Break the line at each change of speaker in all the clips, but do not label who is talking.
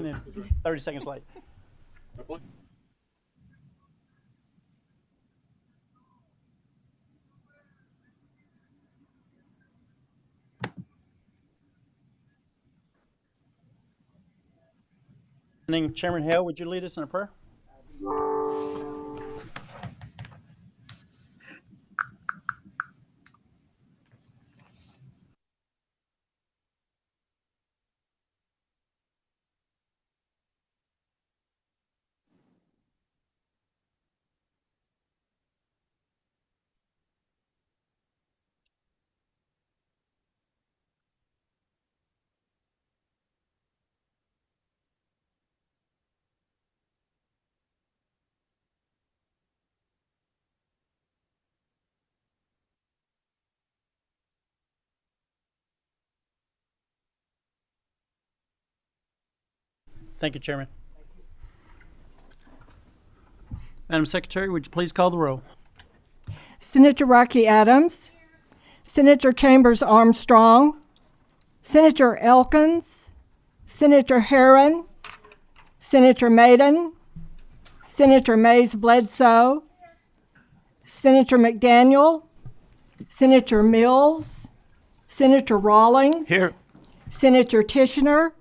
walking in 30 seconds late. Chairman Hale, would you lead us in a prayer? Thank you, Chairman. Madam Secretary, would you please call the roll?
Senator Rocky Adams, Senator Chambers Armstrong, Senator Elkins, Senator Herron, Senator Maiden, Senator Mays Bledsoe, Senator McDaniel, Senator Mills, Senator Rawlings,
Here.
Senator Tishner,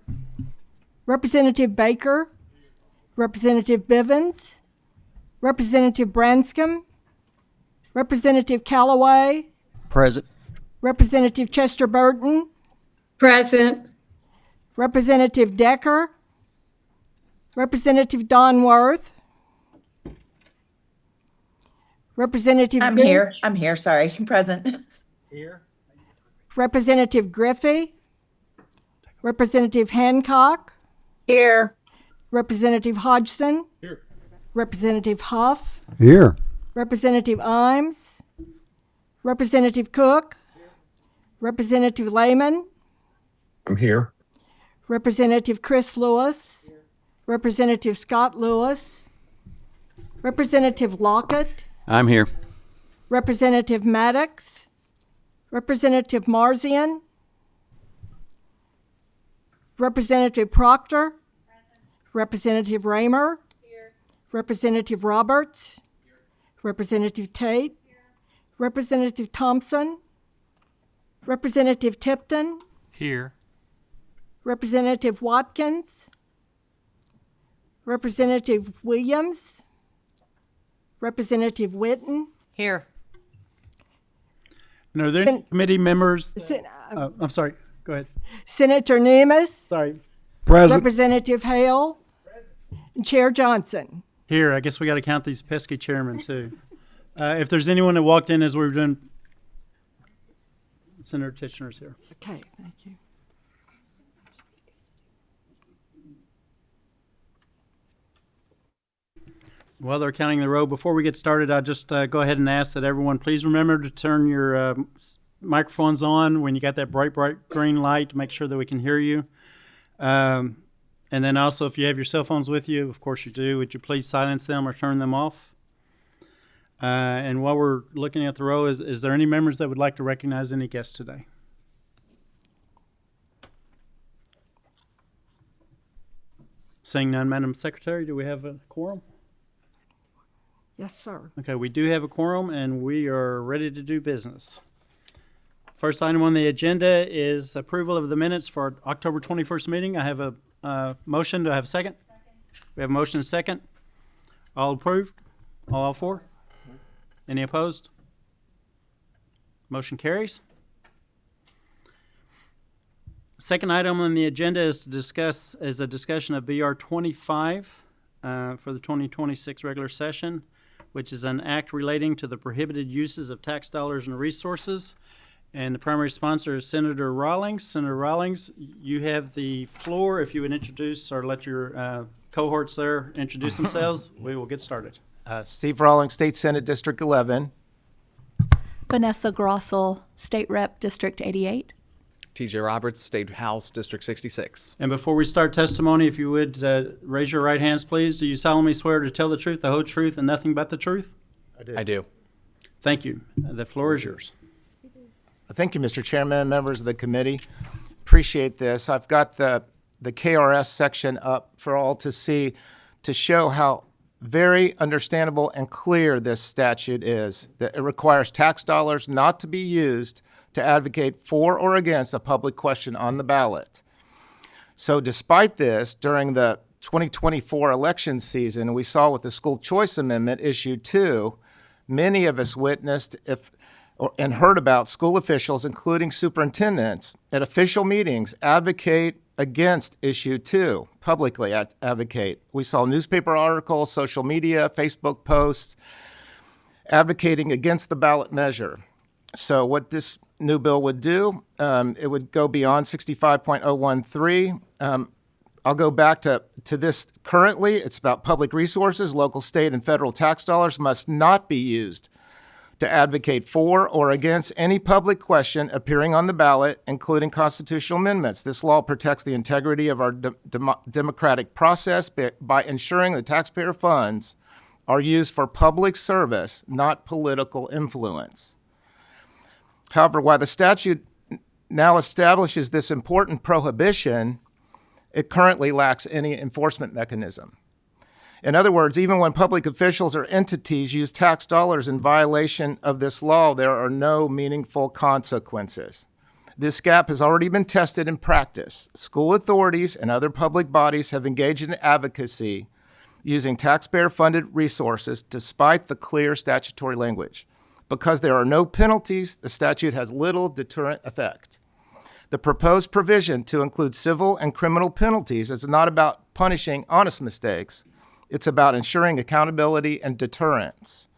Representative Baker, Representative Bivens, Representative Branscombe, Representative Callaway,
Present.
Representative Chester Burton,
Present.
Representative Decker, Representative Don Worth, Representative
I'm
Gooch,
here, sorry, present.
Here.
Representative Griffey, Representative Hancock,
Here.
Representative Hodgson,
Here.
Representative Huff,
Here.
Representative Imes, Representative Cook, Representative Lehman,
I'm here.
Representative Chris Lewis, Representative Scott Lewis, Representative Lockett,
I'm here.
Representative Maddox, Representative Marzian, Representative Proctor, Representative Raymer, Representative Roberts, Representative Tate, Representative Thompson, Representative Tipton,
Here.
Representative Watkins, Representative Williams, Representative Witten,
Here.
And are there any committee members?
Sen-
I'm sorry. Go ahead.
Senator Nemes,
Sorry.
Present.
Representative Hale, and Chair Johnson.
Here, I guess we got to count these pesky chairmen too. If there's anyone that walked in as we were doing, Senator Titchener's here.
Okay, thank you.
While they're counting the row, before we get started, I'll just go ahead and ask that everyone please remember to turn your microphones on when you got that bright green light to make sure that we can hear you. And then also, if you have your cell phones with you, of course you do, would you please silence them or turn them off? And while we're looking at the row, is there any members that would like to recognize any guests today? Seeing none, Madam Secretary, do we have a quorum?
Yes, sir.
Okay, we do have a quorum, and we are ready to do business. First item on the agenda is approval of the minutes for our October 21st meeting. I have a motion. Do I have a second? We have a motion and a second. All approved? All for? Any opposed? Motion carries. Second item on the agenda is a discussion of BR 25 for the 2026 regular session, which is an act relating to the prohibited uses of tax dollars and resources. And the primary sponsor is Senator Rawlings. Senator Rawlings, you have the floor. If you would introduce or let your cohorts there introduce themselves, we will get started.
Steve Rawlings, State Senate District 11.
Vanessa Grossel, State Rep District 88.
TJ Roberts, State House, District 66.
And before we start testimony, if you would raise your right hands, please. Do you solemnly swear to tell the truth, the whole truth, and nothing but the truth?
I do.
Thank you. The floor is yours.
Thank you, Mr. Chairman, members of the committee. Appreciate this. I've got the the KRS section up for all to see to show how very understandable and clear this statute is, that it requires tax dollars not to be used to advocate for or against a public question on the ballot. So despite this, during the 2024 election season, we saw with the School Choice Amendment, Issue 2, many of us witnessed and heard about school officials, including superintendents, at official meetings advocate against Issue 2, publicly advocate. We saw newspaper articles, social media, Facebook posts advocating against the ballot measure. So what this new bill would do, it would go beyond 65.013. I'll go back to this currently. It's about public resources. Local, state, and federal tax dollars must not be used to advocate for or against any public question appearing on the ballot, including constitutional amendments. This law protects the integrity of our democratic process by ensuring that taxpayer funds are used for public service, not political influence. However, while the statute now establishes this important prohibition, it currently lacks any enforcement mechanism. In other words, even when public officials or entities use tax dollars in violation of this law, there are no meaningful consequences. This gap has already been tested in practice. School authorities and other public bodies have engaged in advocacy using taxpayer-funded resources despite the clear statutory language. Because there are no penalties, the statute has little deterrent effect. The proposed provision to include civil and criminal penalties is not about punishing honest mistakes. It's about ensuring accountability and deterrence.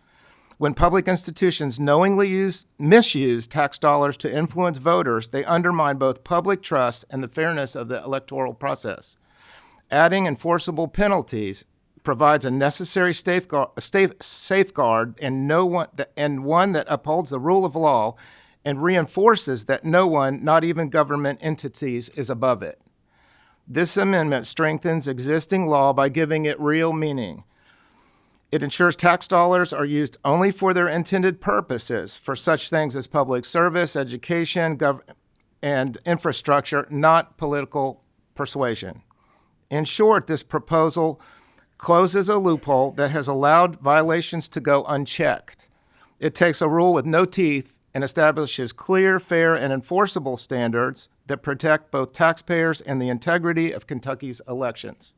When public institutions knowingly misuse tax dollars to influence voters, they undermine both public trust and the fairness of the electoral process. Adding enforceable penalties provides a necessary safeguard and one that upholds the rule of law and reinforces that no one, not even government entities, is above it. This amendment strengthens existing law by giving it real meaning. It ensures tax dollars are used only for their intended purposes, for such things as public service, education, and infrastructure, not political persuasion. In short, this proposal closes a loophole that has allowed violations to go unchecked. It takes a rule with no teeth and establishes clear, fair, and enforceable standards that protect both taxpayers and the integrity of Kentucky's elections.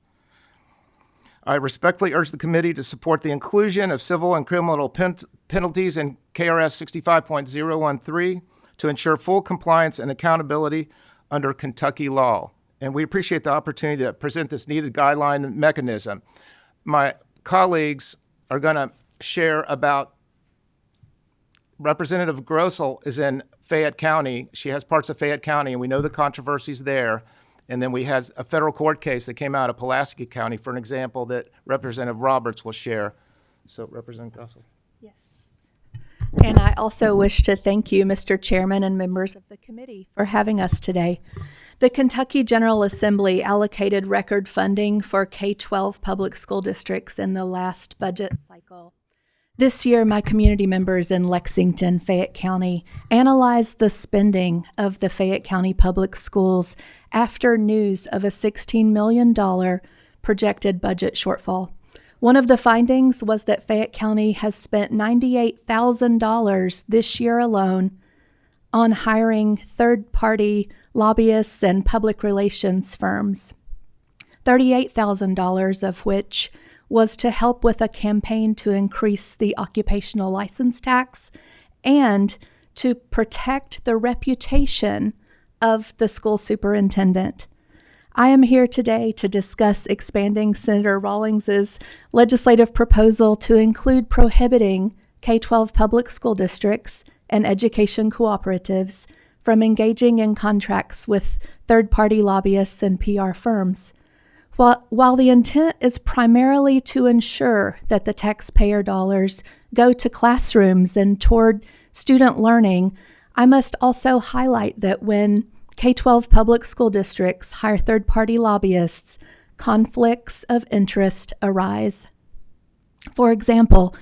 I respectfully urge the committee to support the inclusion of civil and criminal penalties in KRS 65.013 to ensure full compliance and accountability under Kentucky law. And we appreciate the opportunity to present this needed guideline mechanism. My colleagues are going to share about Representative Grossel is in Fayette County. She has parts of Fayette County, and we know the controversies there. And then we had a federal court case that came out of Pulaski County, for an example, that Representative Roberts will share. So, Representative Grossel.
Yes. And I also wish to thank you, Mr. Chairman, and members of the committee for having us today. The Kentucky General Assembly allocated record funding for K-12 public school districts in the last budget cycle. This year, my community members in Lexington, Fayette County, analyzed the spending of the Fayette County Public Schools after news of a $16 million projected budget shortfall. One of the findings was that Fayette County has spent $98,000 this year alone on hiring third-party lobbyists and public relations firms, $38,000 of which was to help with a campaign to increase the occupational license tax and to protect the reputation of the school superintendent. I am here today to discuss expanding Senator Rawlings's legislative proposal to include prohibiting K-12 public school districts and education cooperatives from engaging in contracts with third-party lobbyists and PR firms. While the intent is primarily to ensure that the taxpayer dollars go to classrooms and toward student learning, I must also highlight that when K-12 public school districts hire third-party lobbyists, conflicts of interest arise. For example,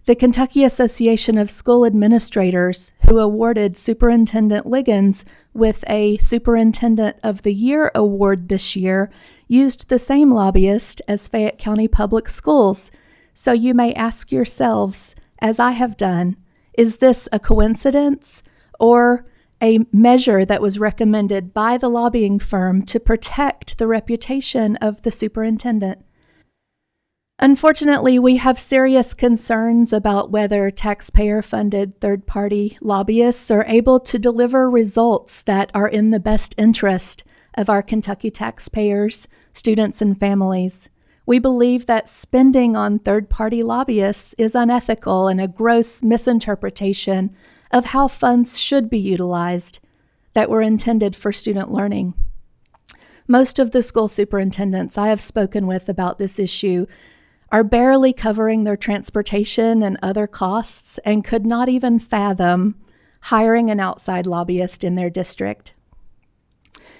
The Kentucky Association of School Administrators, who awarded Superintendent Liggins with a Superintendent of the Year award this year, used the same lobbyist as Fayette County Public Schools. So you may ask yourselves, as I have done, is this a coincidence or a measure that was recommended by the lobbying firm to protect the reputation of the superintendent? Unfortunately, we have serious concerns about whether taxpayer-funded third-party lobbyists are able to deliver results that are in the best interest of our Kentucky taxpayers, students, and families. We believe that spending on third-party lobbyists is unethical and a gross misinterpretation of how funds should be utilized that were intended for student learning. Most of the school superintendents I have spoken with about this issue are barely covering their transportation and other costs and could not even fathom hiring an outside lobbyist in their district.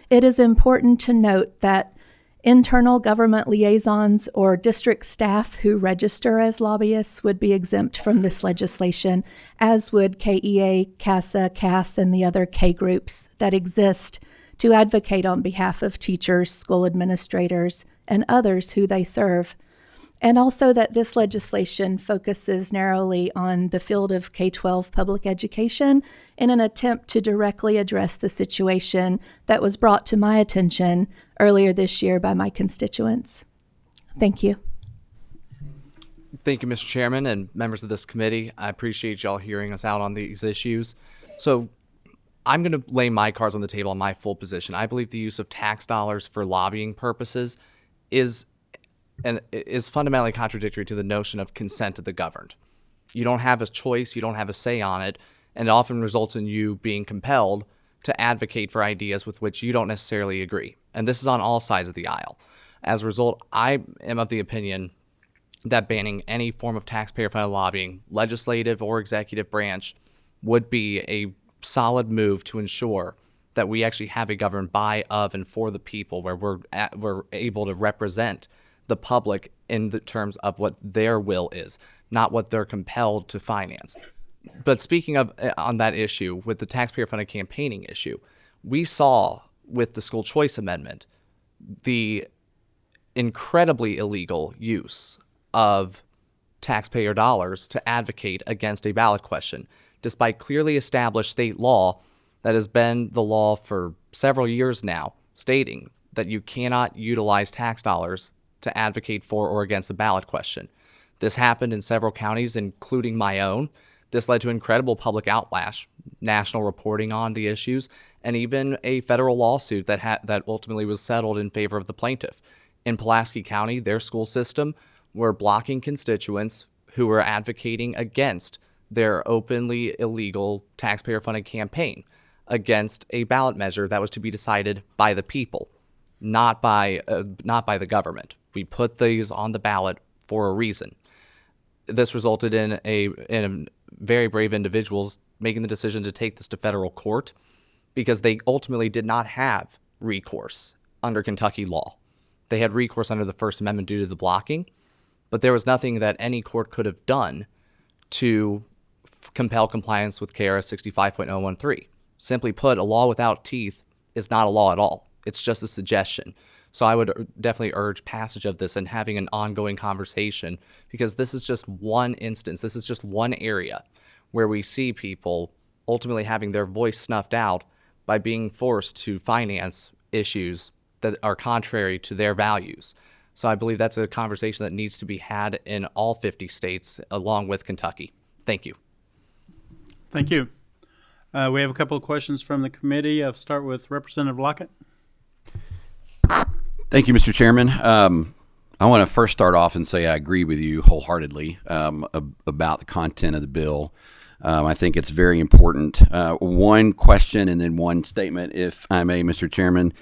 It is important to note that internal government liaisons or district staff who register as lobbyists would be exempt from this legislation, as would KEA, CASA, CAS, and the other K groups that exist to advocate on behalf of teachers, school administrators, and others who they serve. And also that this legislation focuses narrowly on the field of K-12 public education in an attempt to directly address the situation that was brought to my attention earlier this year by my constituents. Thank you.
Thank you, Mr. Chairman and members of this committee. I appreciate y'all hearing us out on these issues. So I'm going to lay my cards on the table on my full position. I believe the use of tax dollars for lobbying purposes is fundamentally contradictory to the notion of consent of the governed. You don't have a choice, you don't have a say on it, and it often results in you being compelled to advocate for ideas with which you don't necessarily agree. And this is on all sides of the aisle. As a result, I am of the opinion that banning any form of taxpayer-funded lobbying, legislative or executive branch, would be a solid move to ensure that we actually have a government by, of, and for the people, where we're able to represent the public in the terms of what their will is, not what they're compelled to finance. But speaking of on that issue, with the taxpayer-funded campaigning issue, we saw with the school choice amendment the incredibly illegal use of taxpayer dollars to advocate against a ballot question, despite clearly established state law that has been the law for several years now, stating that you cannot utilize tax dollars to advocate for or against a ballot question. This happened in several counties, including my own. This led to incredible public outlash, national reporting on the issues, and even a federal lawsuit that ultimately was settled in favor of the plaintiff. In Pulaski County, their school system were blocking constituents who were advocating against their openly illegal taxpayer-funded campaign against a ballot measure that was to be decided by the people, not by the government. We put these on the ballot for a reason. This resulted in very brave individuals making the decision to take this to federal court because they ultimately did not have recourse under Kentucky law. They had recourse under the First Amendment due to the blocking, but there was nothing that any court could have done to compel compliance with KRS 65.013. Simply put, a law without teeth is not a law at all. It's just a suggestion. So I would definitely urge passage of this and having an ongoing conversation, because this is just one instance. This is just one area where we see people ultimately having their voice snuffed out by being forced to finance issues that are contrary to their values. So I believe that's a conversation that needs to be had in all 50 states along with Kentucky. Thank you.
Thank you. We have a couple of questions from the committee. I'll start with Representative Lockett.
Thank you, Mr. Chairman. I want to first start off and say I agree with you wholeheartedly about the content of the bill. I think it's very important. One question and then one statement, if I may, Mr. Chairman.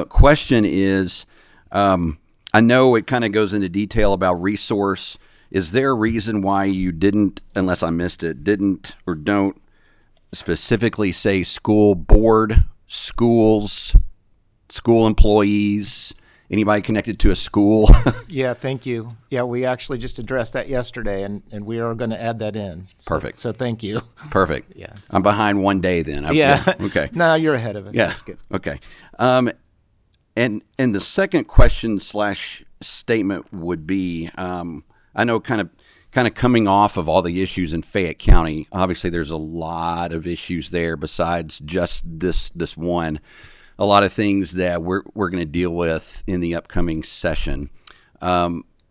Question is, I know it kind of goes into detail about resource. Is there a reason why you didn't, unless I missed it, didn't or don't specifically say school board, schools, school employees, anybody connected to a school.
Yeah, thank you. Yeah, we actually just addressed that yesterday, and we are going to add that in.
Perfect.
So thank you.
Perfect.
Yeah.
I'm behind one day then. Okay.
No, you're ahead of us.
Yeah.
That's good.
Okay. And the second question / statement would be, I know kind of coming off of all the issues in Fayette County, obviously there's a lot of issues there besides just this one. A lot of things that we're going to deal with in the upcoming session.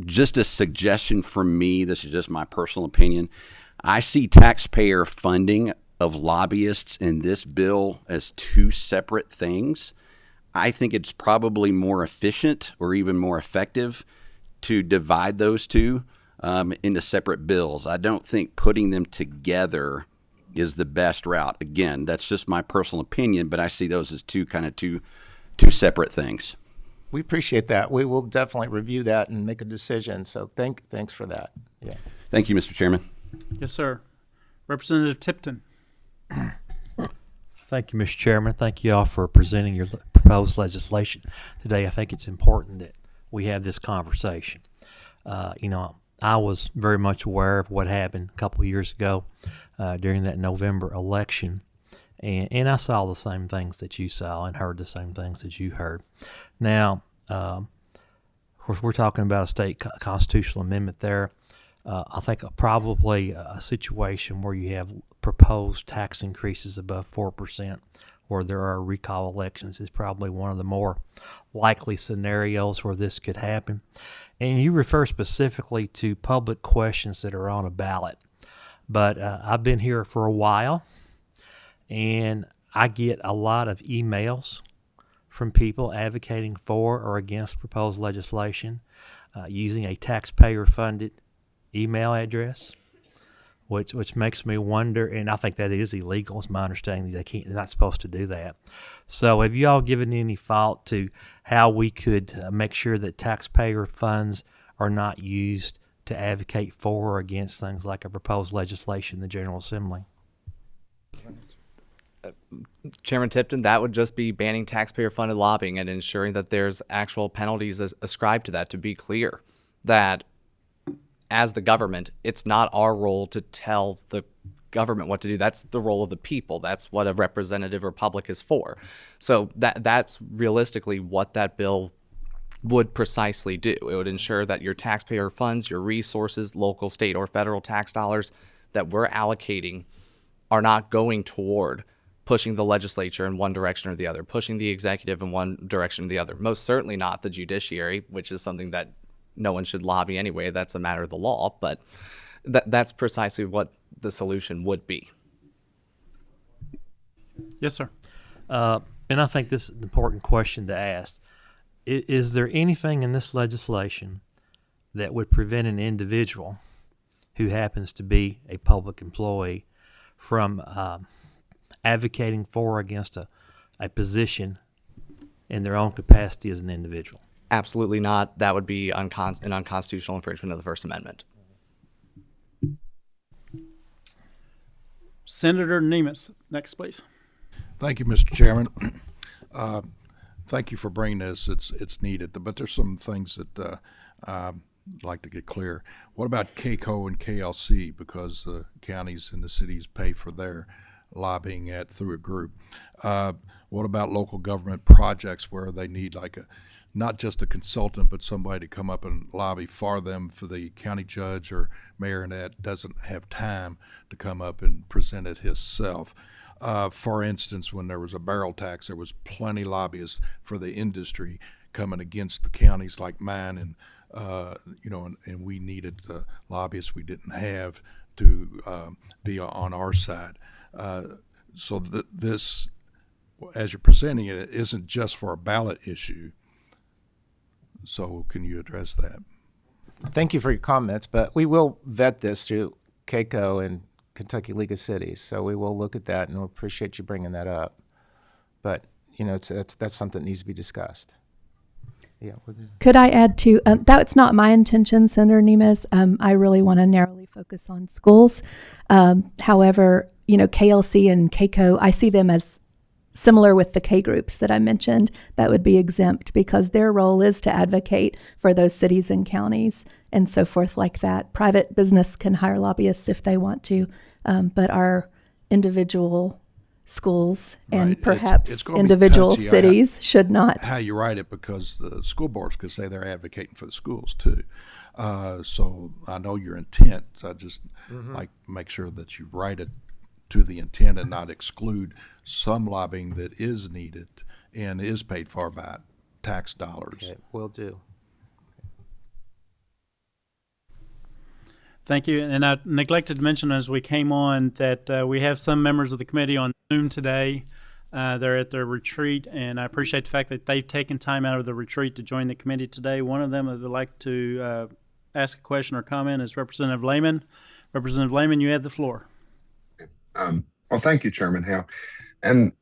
Just a suggestion from me, this is just my personal opinion. I see taxpayer funding of lobbyists in this bill as two separate things. I think it's probably more efficient or even more effective to divide those two into separate bills. I don't think putting them together is the best route. Again, that's just my personal opinion, but I see those as two separate things.
We appreciate that. We will definitely review that and make a decision. So thanks for that. Yeah.
Thank you, Mr. Chairman.
Yes, sir. Representative Tipton.
Thank you, Mr. Chairman. Thank you all for presenting your proposed legislation today. I think it's important that we have this conversation. I was very much aware of what happened a couple of years ago during that November election, and I saw the same things that you saw and heard the same things that you heard. Now, of course, we're talking about a state constitutional amendment there. I think probably a situation where you have proposed tax increases above 4%, where there are recall elections, is probably one of the more likely scenarios where this could happen. And you refer specifically to public questions that are on a ballot. But I've been here for a while, and I get a lot of emails from people advocating for or against proposed legislation using a taxpayer-funded email address, which makes me wonder, and I think that is illegal. It's my understanding they're not supposed to do that. So have you all given any thought to how we could make sure that taxpayer funds are not used to advocate for or against things like a proposed legislation in the General Assembly?
Chairman Tipton, that would just be banning taxpayer-funded lobbying and ensuring that there's actual penalties ascribed to that. To be clear, that as the government, it's not our role to tell the government what to do. That's the role of the people. That's what a representative republic is for. So that's realistically what that bill would precisely do. It would ensure that your taxpayer funds, your resources, local, state, or federal tax dollars that we're allocating are not going toward pushing the legislature in one direction or the other, pushing the executive in one direction or the other. Most certainly not the judiciary, which is something that no one should lobby anyway. That's a matter of the law, but that's precisely what the solution would be.
Yes, sir.
And I think this is an important question to ask. Is there anything in this legislation that would prevent an individual who happens to be a public employee from advocating for or against a position in their own capacity as an individual?
Absolutely not. That would be an unconstitutional infringement of the First Amendment.
Senator Nemes, next, please.
Thank you, Mr. Chairman. Thank you for bringing this. It's needed, but there's some things that I'd like to get clear. What about KCO and KLC? Because the counties and the cities pay for their lobbying through a group. What about local government projects where they need not just a consultant, but somebody to come up and lobby for them, for the county judge or mayor, and that doesn't have time to come up and present it himself. For instance, when there was a barrel tax, there was plenty lobbyists for the industry coming against the counties like mine, and and we needed the lobbyists we didn't have to be on our side. So this, as you're presenting it, isn't just for a ballot issue. So can you address that?
Thank you for your comments, but we will vet this through KCO and Kentucky League of Cities. So we will look at that, and we appreciate you bringing that up. But, that's something that needs to be discussed. Yeah.
Could I add to that's not my intention, Senator Nemes. I really want to narrowly focus on schools. However, KLC and KCO, I see them as similar with the K groups that I mentioned, that would be exempt because their role is to advocate for those cities and counties and so forth like that. Private business can hire lobbyists if they want to, but our individual schools
Right.
and
It's
perhaps
gonna be
individual
touchy
cities should not.
how you write it, because the school boards could say they're advocating for the schools too. So I know your intent. So I just like make sure that you write it to the intent and not exclude some lobbying that is needed and is paid for by tax dollars.
Okay, will do.
Thank you. And I neglected to mention as we came on that we have some members of the committee on Zoom today. They're at their retreat, and I appreciate the fact that they've taken time out of the retreat to join the committee today. One of them that would like to ask a question or comment is Representative Lehman. Representative Lehman, you have the floor.
Well, thank you, Chairman Hale. And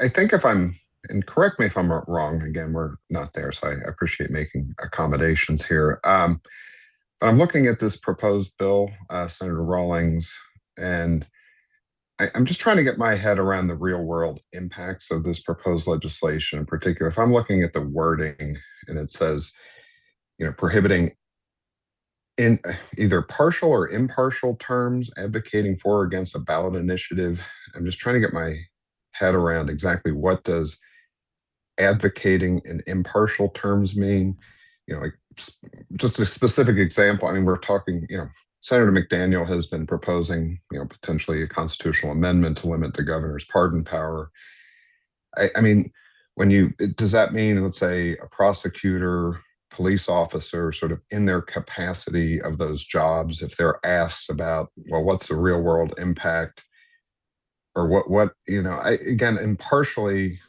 I think if I'm, and correct me if I'm wrong, again, we're not there, so I appreciate making accommodations here. But I'm looking at this proposed bill, Senator Rawlings, and I'm just trying to get my head around the real world impacts of this proposed legislation. In particular, if I'm looking at the wording and it says, prohibiting in either partial or impartial terms advocating for or against a ballot initiative, I'm just trying to get my head around exactly what does advocating in impartial terms mean. Like just a specific example. I mean, we're talking, Senator McDaniel has been proposing, potentially a constitutional amendment to limit the governor's pardon power. I mean, does that mean, let's say, a prosecutor, police officer, sort of in their capacity of those jobs, if they're asked about, well, what's the real world impact, or again, impartially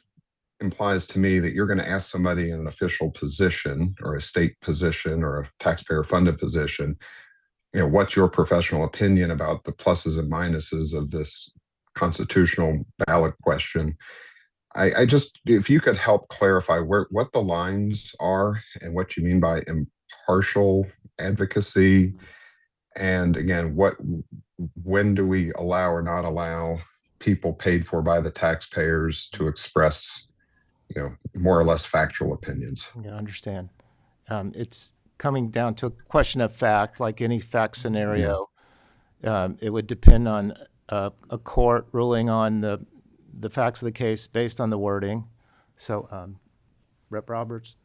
implies to me that you're going to ask somebody in an official position or a state position or a taxpayer funded position, what's your professional opinion about the pluses and minuses of this constitutional ballot question. I just, if you could help clarify what the lines are and what you mean by impartial advocacy, and again, when do we allow or not allow people paid for by the taxpayers to express, more or less factual opinions?
Yeah, I understand. It's coming down to a question of fact, like any fact scenario. It would depend on a court ruling on the facts of the case based on the wording. So, Rep. Roberts?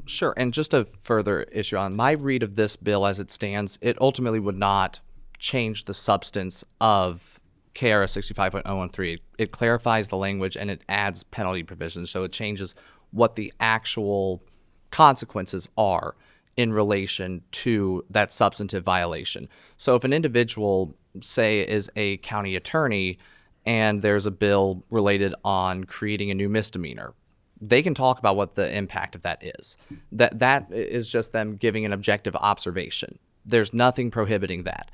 Sure. And just a further issue on my read of this bill as it stands, it ultimately would not change the substance of KRS 65.013. It clarifies the language and it adds penalty provisions. So it changes what the actual consequences are in relation to that substantive violation. So if an individual, say, is a county attorney and there's a bill related on creating a new misdemeanor, they can talk about what the impact of that is. That is just them giving an objective observation. There's nothing prohibiting that.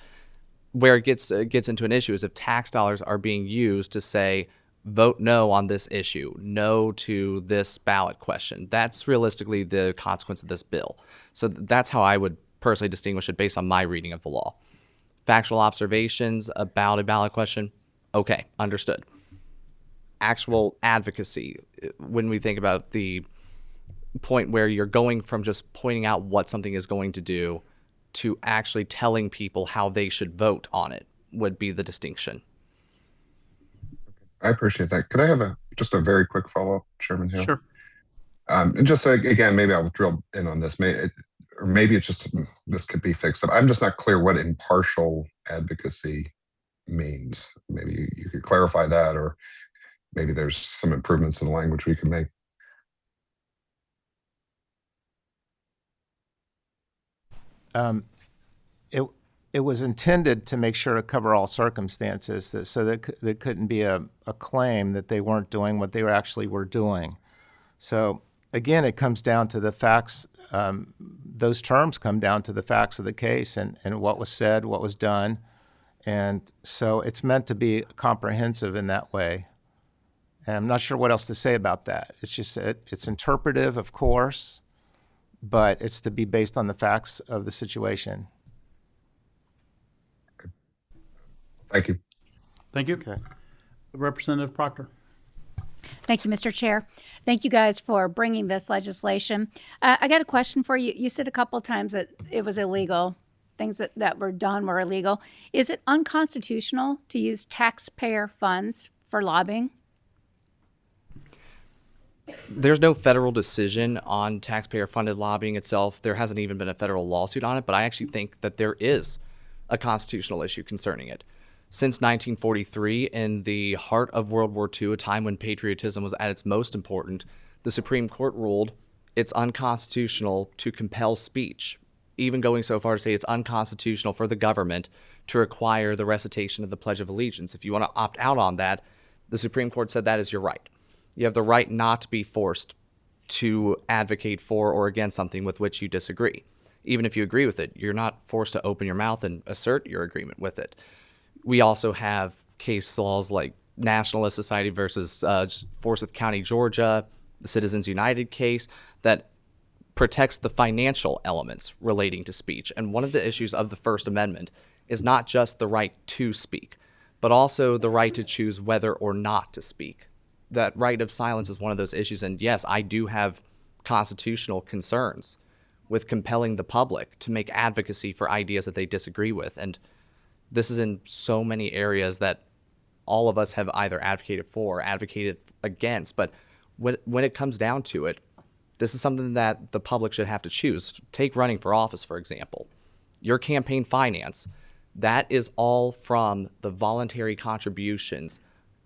Where it gets into an issue is if tax dollars are being used to say, vote no on this issue, no to this ballot question. That's realistically the consequence of this bill. So that's how I would personally distinguish it based on my reading of the law. Factual observations about a ballot question, okay, understood. Actual advocacy, when we think about the point where you're going from just pointing out what something is going to do to actually telling people how they should vote on it, would be the distinction.
I appreciate that. Could I have just a very quick follow-up, Chairman Hill?
Sure.
And just again, maybe I'll drill in on this. Or maybe it's just, this could be fixed up. I'm just not clear what impartial advocacy means. Maybe you could clarify that, or maybe there's some improvements in the language we can make.
It was intended to make sure to cover all circumstances, so that there couldn't be a claim that they weren't doing what they actually were doing. So again, it comes down to the facts. Those terms come down to the facts of the case and what was said, what was done. And so it's meant to be comprehensive in that way. And I'm not sure what else to say about that. It's just, it's interpretive, of course, but it's to be based on the facts of the situation.
Thank you.
Thank you.
Okay.
Representative Proctor.
Thank you, Mr. Chair. Thank you guys for bringing this legislation. I got a question for you. You said a couple of times that it was illegal. Things that were done were illegal. Is it unconstitutional to use taxpayer funds for lobbying?
There's no federal decision on taxpayer-funded lobbying itself. There hasn't even been a federal lawsuit on it, but I actually think that there is a constitutional issue concerning it. Since 1943, in the heart of World War II, a time when patriotism was at its most important, the Supreme Court ruled it's unconstitutional to compel speech, even going so far to say it's unconstitutional for the government to require the recitation of the Pledge of Allegiance. If you want to opt out on that, the Supreme Court said that is your right. You have the right not to be forced to advocate for or against something with which you disagree. Even if you agree with it, you're not forced to open your mouth and assert your agreement with it. We also have case laws like Nationalist Society versus Forsyth County, Georgia, the Citizens United case that protects the financial elements relating to speech. And one of the issues of the First Amendment is not just the right to speak, but also the right to choose whether or not to speak. That right of silence is one of those issues. And yes, I do have constitutional concerns with compelling the public to make advocacy for ideas that they disagree with. And this is in so many areas that all of us have either advocated for or advocated against. But when it comes down to it, this is something that the public should have to choose. Take running for office, for example. Your campaign finance, that is all from the voluntary contributions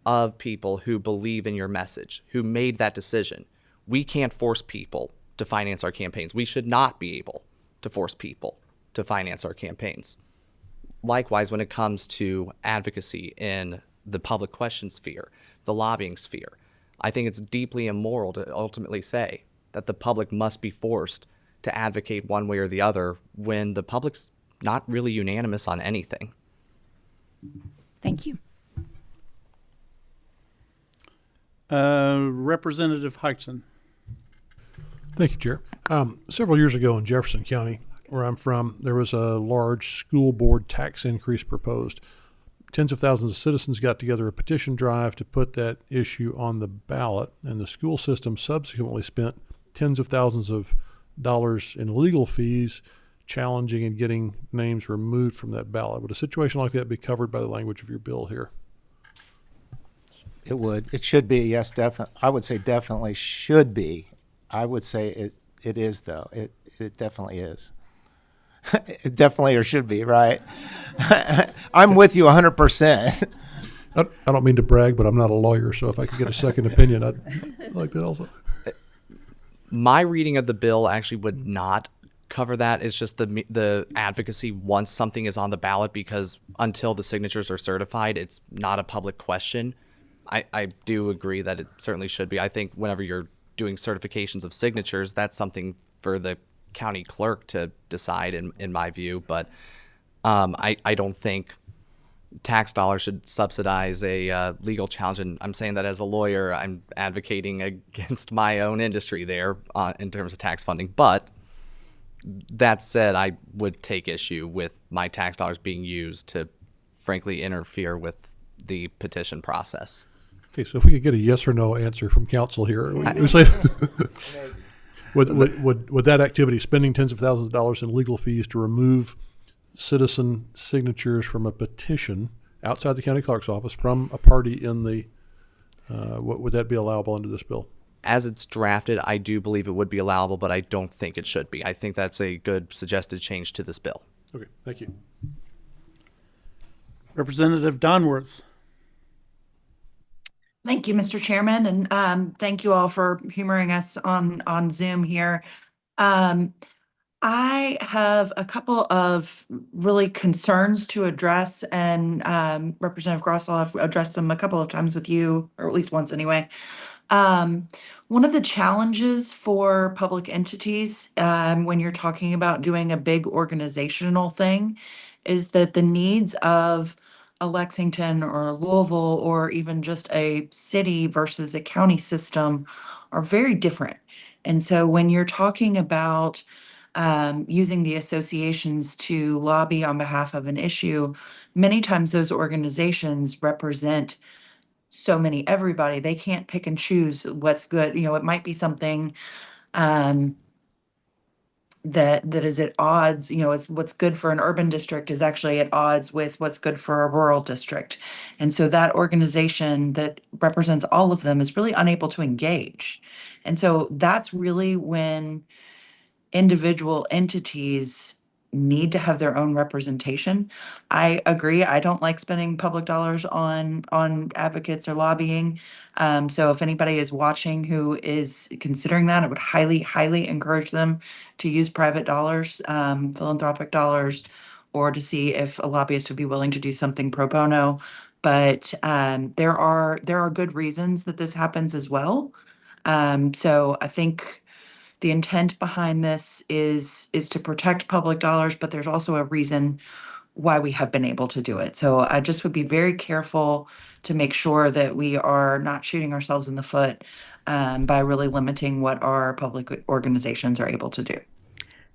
of people who believe in your message, who made that decision. We can't force people to finance our campaigns. We should not be able to force people to finance our campaigns. Likewise, when it comes to advocacy in the public question sphere, the lobbying sphere, I think it's deeply immoral to ultimately say that the public must be forced to advocate one way or the other when the public's not really unanimous on anything.
Thank you.
Representative Hodgson.
Thank you, Chair. Several years ago in Jefferson County, where I'm from, there was a large school board tax increase proposed. Tens of thousands of citizens got together a petition drive to put that issue on the ballot, and the school system subsequently spent tens of thousands of dollars in legal fees challenging and getting names removed from that ballot. Would a situation like that be covered by the language of your bill here?
It would. It should be, yes, definitely. I would say definitely should be. I would say it is, though. It definitely is. It definitely or should be, right? I'm with you 100%.
I don't mean to brag, but I'm not a lawyer, so if I could get a second opinion, I'd like that also.
My reading of the bill actually would not cover that. It's just the advocacy once something is on the ballot, because until the signatures are certified, it's not a public question. I do agree that it certainly should be. I think whenever you're doing certifications of signatures, that's something for the county clerk to decide, in my view. But I don't think tax dollars should subsidize a legal challenge. And I'm saying that as a lawyer, I'm advocating against my own industry there in terms of tax funding. But that said, I would take issue with my tax dollars being used to, frankly, interfere with the petition process.
Okay, so if we could get a yes or no answer from council here, we say, would that activity, spending tens of thousands of dollars in legal fees to remove citizen signatures from a petition outside the county clerk's office from a party in the, would that be allowable under this bill?
As it's drafted, I do believe it would be allowable, but I don't think it should be. I think that's a good suggested change to this bill.
Okay, thank you.
Representative Donworth.
Thank you, Mr. Chairman, and thank you all for humoring us on Zoom here. I have a couple of really concerns to address, and Representative Grossell, I've addressed them a couple of times with you, or at least once anyway. One of the challenges for public entities when you're talking about doing a big organizational thing is that the needs of a Lexington or a Louisville or even just a city versus a county system are very different. And so when you're talking about using the associations to lobby on behalf of an issue, many times those organizations represent so many everybody, they can't pick and choose what's good. It might be something um, that is at odds. It's what's good for an urban district is actually at odds with what's good for a rural district. And so that organization that represents all of them is really unable to engage. And so that's really when individual entities need to have their own representation. I agree. I don't like spending public dollars on advocates or lobbying. So if anybody is watching who is considering that, I would highly, highly encourage them to use private dollars, philanthropic dollars, or to see if a lobbyist would be willing to do something pro bono. But there are good reasons that this happens as well. So I think the intent behind this is to protect public dollars, but there's also a reason why we have been able to do it. So I just would be very careful to make sure that we are not shooting ourselves in the foot by really limiting what our public organizations are able to do.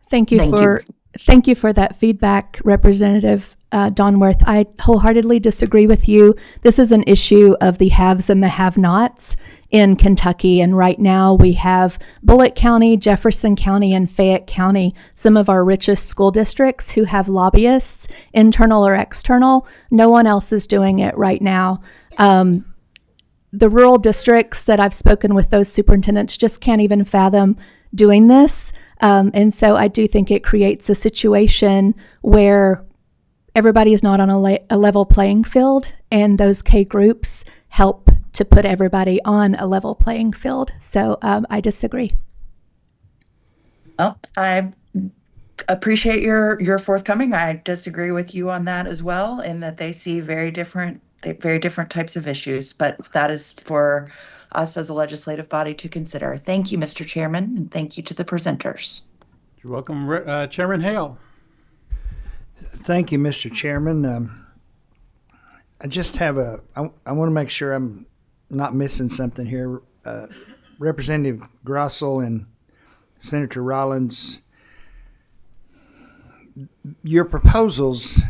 Thank you for that feedback, Representative Donworth. I wholeheartedly disagree with you. This is an issue of the haves and the have-nots in Kentucky, and right now we have Bullitt County, Jefferson County, and Fayette County, some of our richest school districts who have lobbyists, internal or external. No one else is doing it right now. The rural districts that I've spoken with, those superintendents just can't even fathom doing this. And so I do think it creates a situation where everybody is not on a level playing field, and those K groups help to put everybody on a level playing field. So I disagree.
Well, I appreciate your forthcoming. I disagree with you on that as well, in that they see very different types of issues, but that is for us as a legislative body to consider. Thank you, Mr. Chairman, and thank you to the presenters.
You're welcome, Chairman Hale.
Thank you, Mr. Chairman. I just have I want to make sure I'm not missing something here. Representative Grossell and Senator Rollins, your proposals,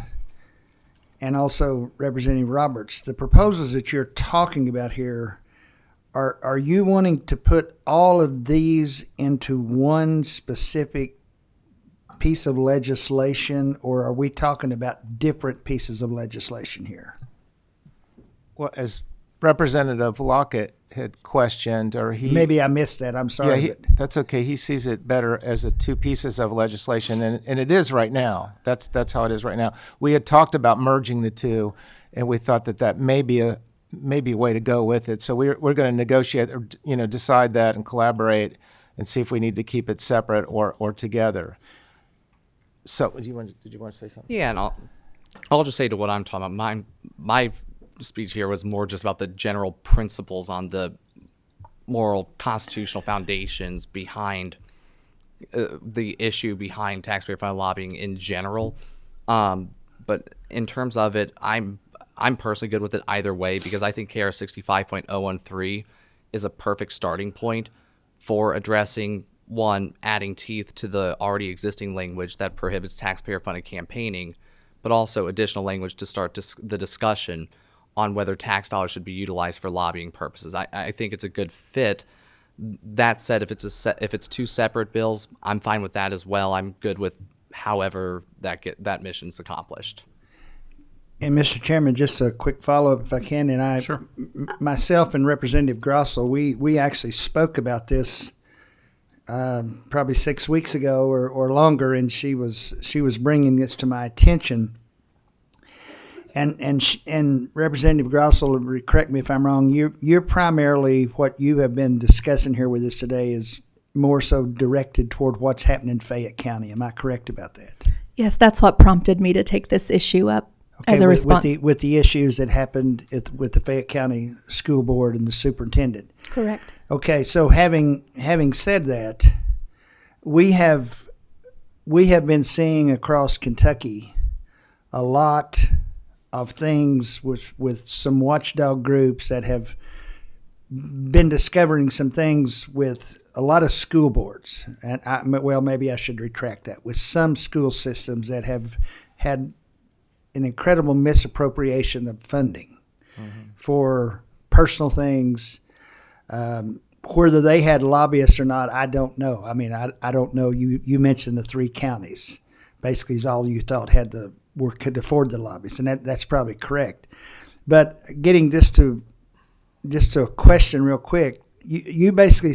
and also Representative Roberts, the proposals that you're talking about here, are you wanting to put all of these into one specific piece of legislation, or are we talking about different pieces of legislation here?
Well, as Representative Lockett had questioned, or
maybe I missed that. I'm sorry.
Yeah, that's okay. He sees it better as two pieces of legislation, and it is right now. That's how it is right now. We had talked about merging the two, and we thought that may be a way to go with it. So we're going to negotiate, or decide that and collaborate, and see if we need to keep it separate or together. So, did you want to say something?
Yeah, and I'll just say to what I'm talking about. My speech here was more just about the general principles on the moral constitutional foundations behind the issue behind taxpayer-funded lobbying in general. But in terms of it, I'm personally good with it either way, because I think KR 65.013 is a perfect starting point for addressing, one, adding teeth to the already existing language that prohibits taxpayer-funded campaigning, but also additional language to start the discussion on whether tax dollars should be utilized for lobbying purposes. I think it's a good fit. That said, if it's two separate bills, I'm fine with that as well. I'm good with however that mission's accomplished.
And Mr. Chairman, just a quick follow-up if I can. And
Sure.
Myself and Representative Grossell, we actually spoke about this probably 6 weeks ago or longer, and she was bringing this to my attention. And Representative Grossell, correct me if I'm wrong, you're primarily, what you have been discussing here with us today is more so directed toward what's happening in Fayette County. Am I correct about that?
Yes, that's what prompted me to take this issue up as a response.
With the issues that happened with the Fayette County School Board and the superintendent.
Correct.
Okay, so having said that, we have been seeing across Kentucky a lot of things with some watchdog groups that have been discovering some things with a lot of school boards, and maybe I should retract that, with some school systems that have had an incredible misappropriation of funding for personal things. Whether they had lobbyists or not, I don't know. I mean, I don't know. You mentioned the 3 counties. Basically, is all you thought could afford the lobbyists, and that's probably correct. But getting just to a question real quick, you basically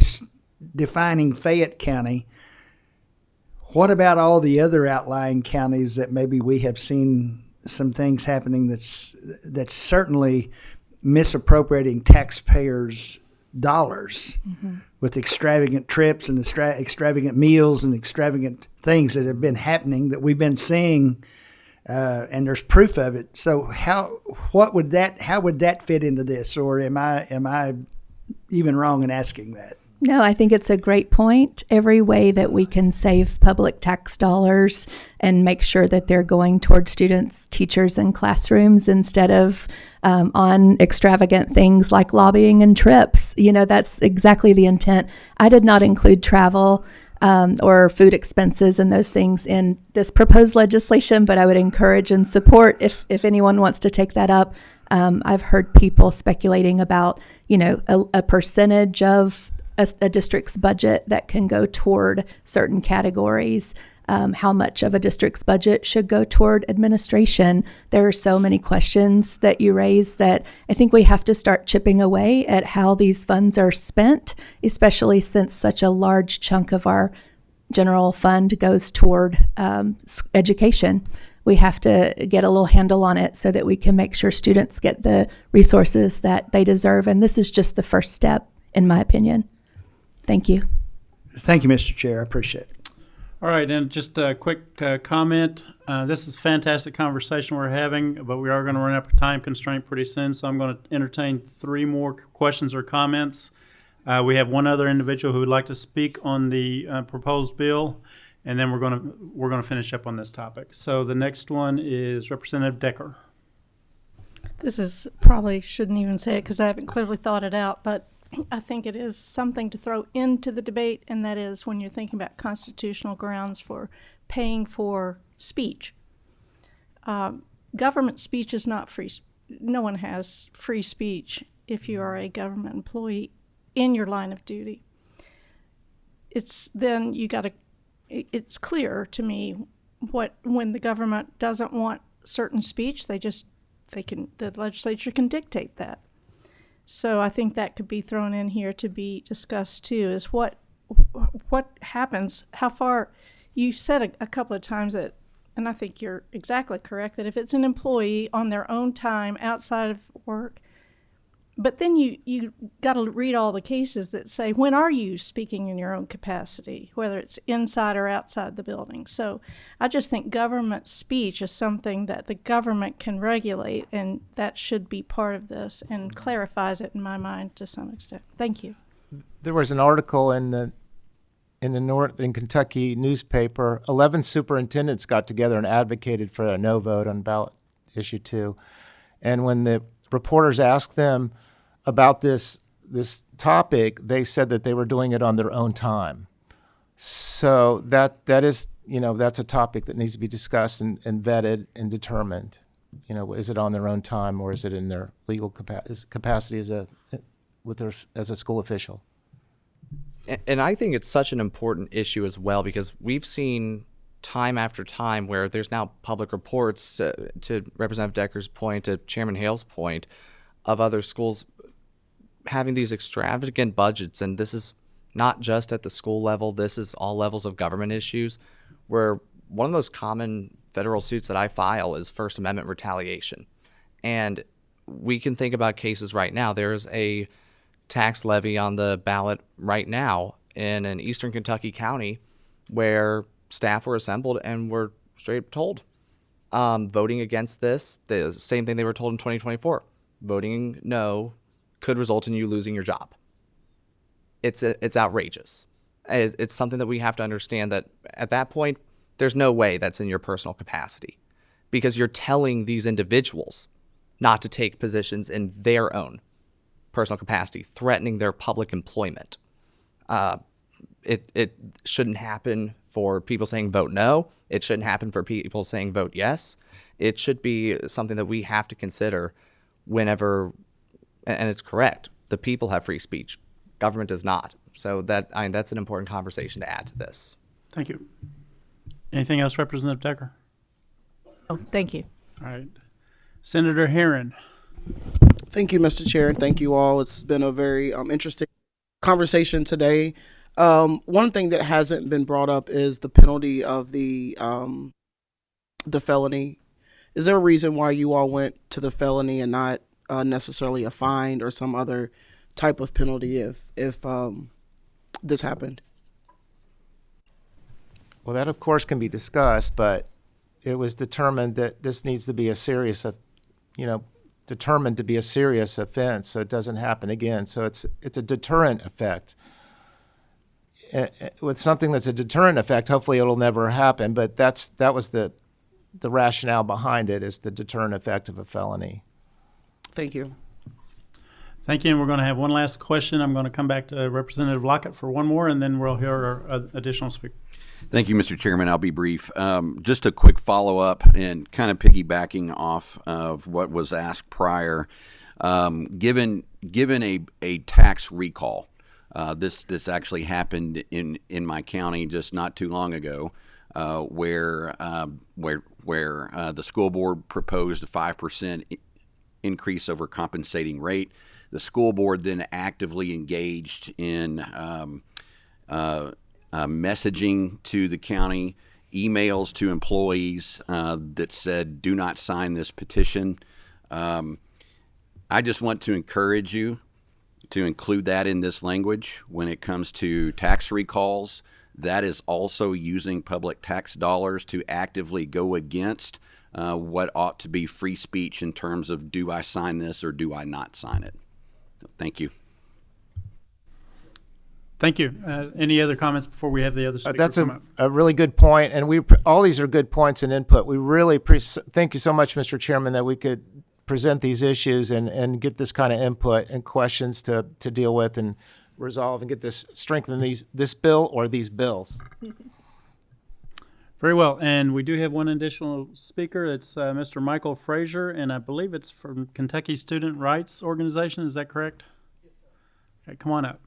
defining Fayette County. What about all the other outlying counties that maybe we have seen some things happening that's certainly misappropriating taxpayers' dollars with extravagant trips and extravagant meals and extravagant things that have been happening that we've been seeing, and there's proof of it. So how would that fit into this, or am I even wrong in asking that?
No, I think it's a great point. Every way that we can save public tax dollars and make sure that they're going toward students, teachers, and classrooms instead of on extravagant things like lobbying and trips. That's exactly the intent. I did not include travel or food expenses and those things in this proposed legislation, but I would encourage and support if anyone wants to take that up. I've heard people speculating about, a percentage of a district's budget that can go toward certain categories. How much of a district's budget should go toward administration? There are so many questions that you raise that I think we have to start chipping away at how these funds are spent, especially since such a large chunk of our general fund goes toward education. We have to get a little handle on it so that we can make sure students get the resources that they deserve. And this is just the first step, in my opinion. Thank you.
Thank you, Mr. Chair. I appreciate it.
All right, and just a quick comment. This is a fantastic conversation we're having, but we are going to run up a time constraint pretty soon, so I'm going to entertain 3 more questions or comments. We have one other individual who would like to speak on the proposed bill, and then we're going to finish up on this topic. So the next one is Representative Decker.
This is probably shouldn't even say it because I haven't clearly thought it out, but I think it is something to throw into the debate, and that is when you're thinking about constitutional grounds for paying for speech. Government speech is not free. No one has free speech if you are a government employee in your line of duty. It's clear to me when the government doesn't want certain speech, the legislature can dictate that. So I think that could be thrown in here to be discussed too, is what happens, how far, you said a couple of times that, and I think you're exactly correct, that if it's an employee on their own time outside of work, but then you got to read all the cases that say, when are you speaking in your own capacity, whether it's inside or outside the building? So I just think government speech is something that the government can regulate, and that should be part of this and clarifies it in my mind to some extent. Thank you.
There was an article in the Northern Kentucky newspaper. 11 superintendents got together and advocated for a no vote on ballot issue 2. And when the reporters asked them about this topic, they said that they were doing it on their own time. So that is, that's a topic that needs to be discussed and vetted and determined. Is it on their own time, or is it in their legal capacity as a school official?
And I think it's such an important issue as well, because we've seen time after time where there's now public reports, to Representative Decker's point, to Chairman Hale's point, of other schools having these extravagant budgets. And this is not just at the school level, this is all levels of government issues, where one of the most common federal suits that I file is First Amendment retaliation. And we can think about cases right now. There's a tax levy on the ballot right now in an eastern Kentucky county where staff were assembled and were straight up told, voting against this, the same thing they were told in 2024, voting no could result in you losing your job. It's outrageous. It's something that we have to understand, that at that point, there's no way that's in your personal capacity, because you're telling these individuals not to take positions in their own personal capacity, threatening their public employment. It shouldn't happen for people saying vote no. It shouldn't happen for people saying vote yes. It should be something that we have to consider whenever and it's correct. The people have free speech. Government does not. So that's an important conversation to add to this.
Thank you. Anything else, Representative Decker?
Oh, thank you.
All right. Senator Herron.
Thank you, Mr. Chair, and thank you all. It's been a very interesting conversation today. One thing that hasn't been brought up is the penalty of the felony. Is there a reason why you all went to the felony and not necessarily a fine or some other type of penalty if this happened?
Well, that of course can be discussed, but it was determined that this needs to be determined to be a serious offense, so it doesn't happen again. So it's a deterrent effect. With something that's a deterrent effect, hopefully it'll never happen. But that was the rationale behind it, is the deterrent effect of a felony.
Thank you.
Thank you. And we're going to have one last question. I'm going to come back to Representative Lockett for one more, and then we'll hear our additional speaker.
Thank you, Mr. Chairman. I'll be brief. Just a quick follow-up and kind of piggybacking off of what was asked prior. Given a tax recall, this actually happened in my county just not too long ago, where the school board proposed a 5% increase over compensating rate. The school board then actively engaged in messaging to the county, emails to employees that said, do not sign this petition. I just want to encourage you to include that in this language when it comes to tax recalls. That is also using public tax dollars to actively go against what ought to be free speech in terms of, do I sign this or do I not sign it? Thank you.
Thank you. Any other comments before we have the other speaker
That's
come up?
a really good point, and all these are good points and input. We really thank you so much, Mr. Chairman, that we could present these issues and get this kind of input and questions to deal with and resolve and get this strengthen this bill or these bills.
Very well. And we do have one additional speaker. It's Mr. Michael Frazier, and I believe it's from Kentucky Student Rights Organization. Is that correct? Yes, sir. Okay, come on up.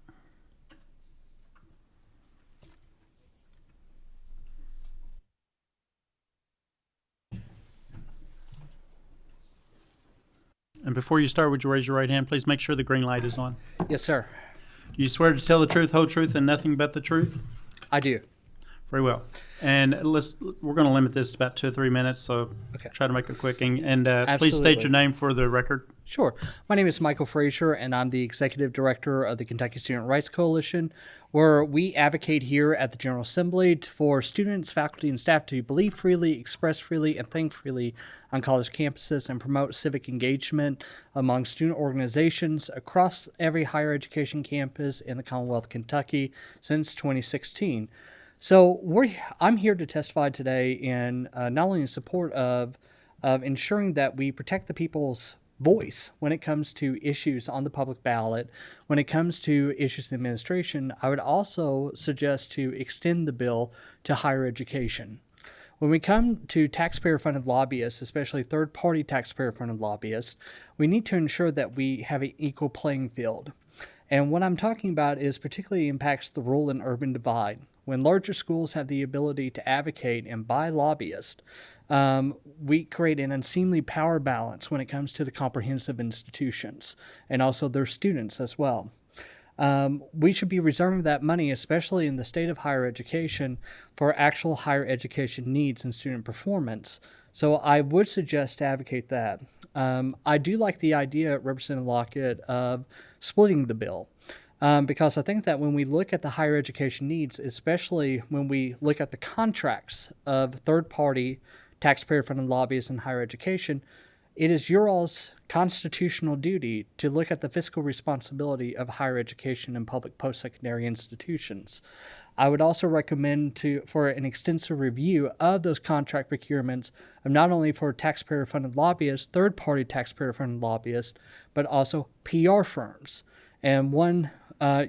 And before you start, would you raise your right hand? Please make sure the green light is on.
Yes, sir.
Do you swear to tell the truth, whole truth, and nothing but the truth?
I do.
Very well. And we're going to limit this to about 2 or 3 minutes, so try to make it quick. And please state your name for the record.
Sure. My name is Michael Frazier, and I'm the Executive Director of the Kentucky Student Rights Coalition, where we advocate here at the General Assembly for students, faculty, and staff to believe freely, express freely, and think freely on college campuses and promote civic engagement among student organizations across every higher education campus in the Commonwealth of Kentucky since 2016. So I'm here to testify today in not only in support of ensuring that we protect the people's voice when it comes to issues on the public ballot, when it comes to issues in administration. I would also suggest to extend the bill to higher education. When we come to taxpayer-funded lobbyists, especially third-party taxpayer-funded lobbyists, we need to ensure that we have an equal playing field. And what I'm talking about is particularly impacts the rural and urban divide. When larger schools have the ability to advocate and buy lobbyists, we create an unseemly power balance when it comes to the comprehensive institutions and also their students as well. We should be reserving that money, especially in the state of higher education, for actual higher education needs and student performance. So I would suggest to advocate that. I do like the idea, Representative Lockett, of splitting the bill. Because I think that when we look at the higher education needs, especially when we look at the contracts of third-party taxpayer-funded lobbyists in higher education, it is your all's constitutional duty to look at the fiscal responsibility of higher education and public post-secondary institutions. I would also recommend for an extensive review of those contract procurements of not only for taxpayer-funded lobbyists, third-party taxpayer-funded lobbyists, but also PR firms. And one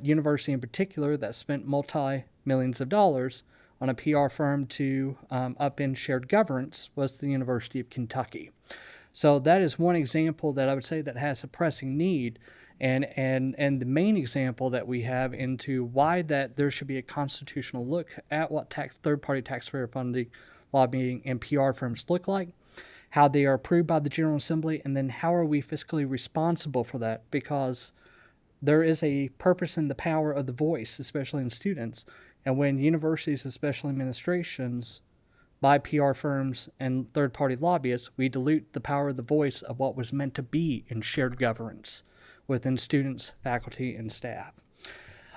university in particular that spent multi-millions of dollars on a PR firm to upend shared governance was the University of Kentucky. So that is one example that I would say that has a pressing need. And the main example that we have into why that there should be a constitutional look at what third-party taxpayer funding, lobbying, and PR firms look like, how they are approved by the General Assembly, and then how are we fiscally responsible for that? Because there is a purpose in the power of the voice, especially in students. And when universities, especially administrations, buy PR firms and third-party lobbyists, we dilute the power of the voice of what was meant to be in shared governance within students, faculty, and staff.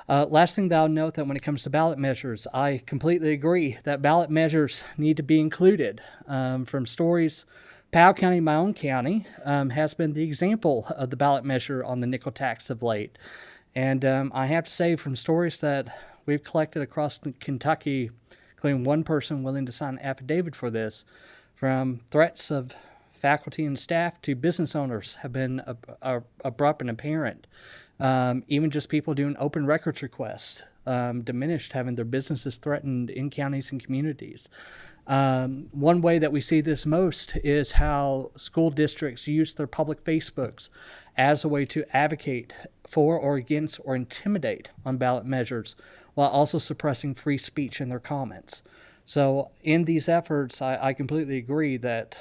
Last thing that I'll note that when it comes to ballot measures, I completely agree that ballot measures need to be included. From stories, Powell County, my own county, has been the example of the ballot measure on the nickel tax of late. And I have to say, from stories that we've collected across Kentucky, including one person willing to sign an affidavit for this, from threats of faculty and staff to business owners have been abrupt and apparent. Even just people doing open records requests diminished, having their businesses threatened in counties and communities. One way that we see this most is how school districts use their public Facebooks as a way to advocate for or against or intimidate on ballot measures while also suppressing free speech in their comments. So in these efforts, I completely agree that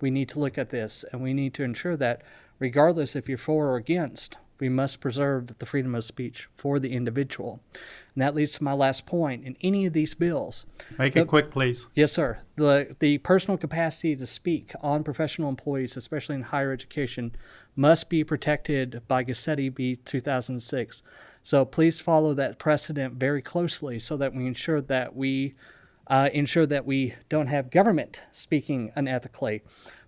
we need to look at this, and we need to ensure that regardless if you're for or against, we must preserve the freedom of speech for the individual. And that leads to my last point. In any of these bills...
Make it quick, please.
Yes, sir. The personal capacity to speak on professional employees, especially in higher education, must be protected by Gassetti v. 2006. So please follow that precedent very closely so that we ensure that we don't have government speaking unethically,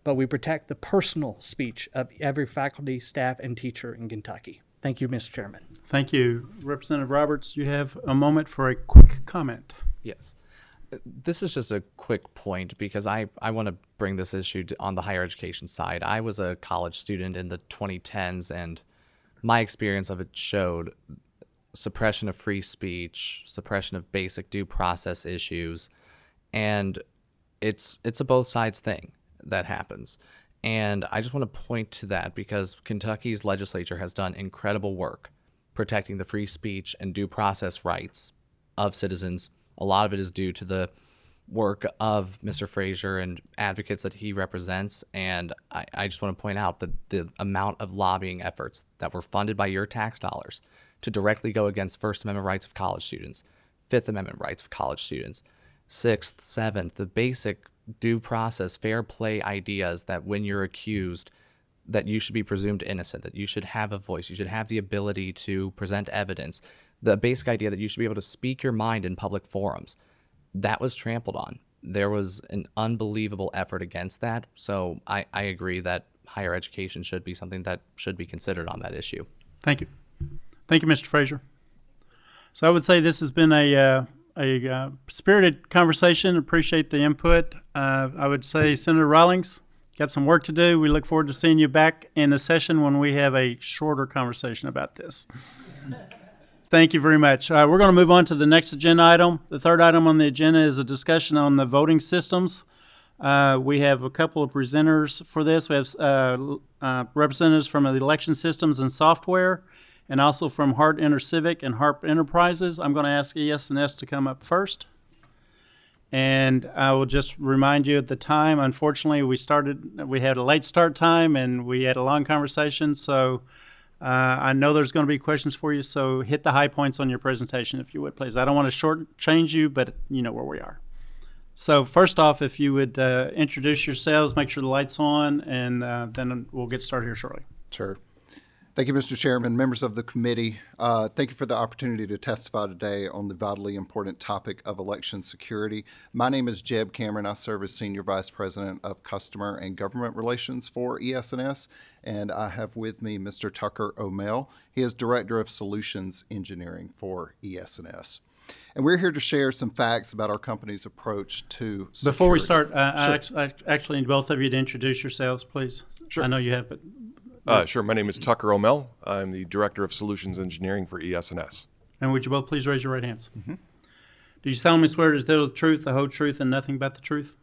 but we protect the personal speech of every faculty, staff, and teacher in Kentucky. Thank you, Mr. Chairman.
Thank you. Representative Roberts, you have a moment for a quick comment.
Yes. This is just a quick point because I want to bring this issue on the higher education side. I was a college student in the 2010s, and my experience of it showed suppression of free speech, suppression of basic due process issues, and it's a both sides thing that happens. And I just want to point to that because Kentucky's legislature has done incredible work protecting the free speech and due process rights of citizens. A lot of it is due to the work of Mr. Frazier and advocates that he represents. And I just want to point out that the amount of lobbying efforts that were funded by your tax dollars to directly go against First Amendment rights of college students, Fifth Amendment rights of college students, Sixth, Seventh, the basic due process, fair play ideas that when you're accused, that you should be presumed innocent, that you should have a voice, you should have the ability to present evidence, the basic idea that you should be able to speak your mind in public forums, that was trampled on. There was an unbelievable effort against that. So I agree that higher education should be something that should be considered on that issue.
Thank you. Thank you, Mr. Frazier. So I would say this has been a spirited conversation. Appreciate the input. I would say, Senator Rawlings, got some work to do. We look forward to seeing you back in the session when we have a shorter conversation about this. Thank you very much. We're going to move on to the next agenda item. The third item on the agenda is a discussion on the voting systems. We have a couple of presenters for this. We have representatives from the election systems and software, and also from Hart InterCivic and Harp Enterprises. I'm going to ask ES&S to come up first. And I will just remind you at the time, unfortunately, we had a late start time and we had a long conversation. So I know there's going to be questions for you. So hit the high points on your presentation, if you would, please. I don't want to shortchange you, but you know where we are. So first off, if you would introduce yourselves, make sure the light's on, and then we'll get started here shortly.
Sure. Thank you, Mr. Chairman, members of the committee. Thank you for the opportunity to testify today on the vitally important topic of election security. My name is Jeb Cameron. I serve as Senior Vice President of Customer and Government Relations for ES&S, and I have with me Mr. Tucker O'Mell. He is Director of Solutions Engineering for ES&S. And we're here to share some facts about our company's approach to security.
Before we start,
Sure.
I actually need both of you to introduce yourselves, please.
Sure.
I know you have, but...
Sure. My name is Tucker O'Mell. I'm the Director of Solutions Engineering for ES&S.
And would you both please raise your right hands? Mm-hmm. Do you solemnly swear to tell the truth, the whole truth, and nothing but the truth?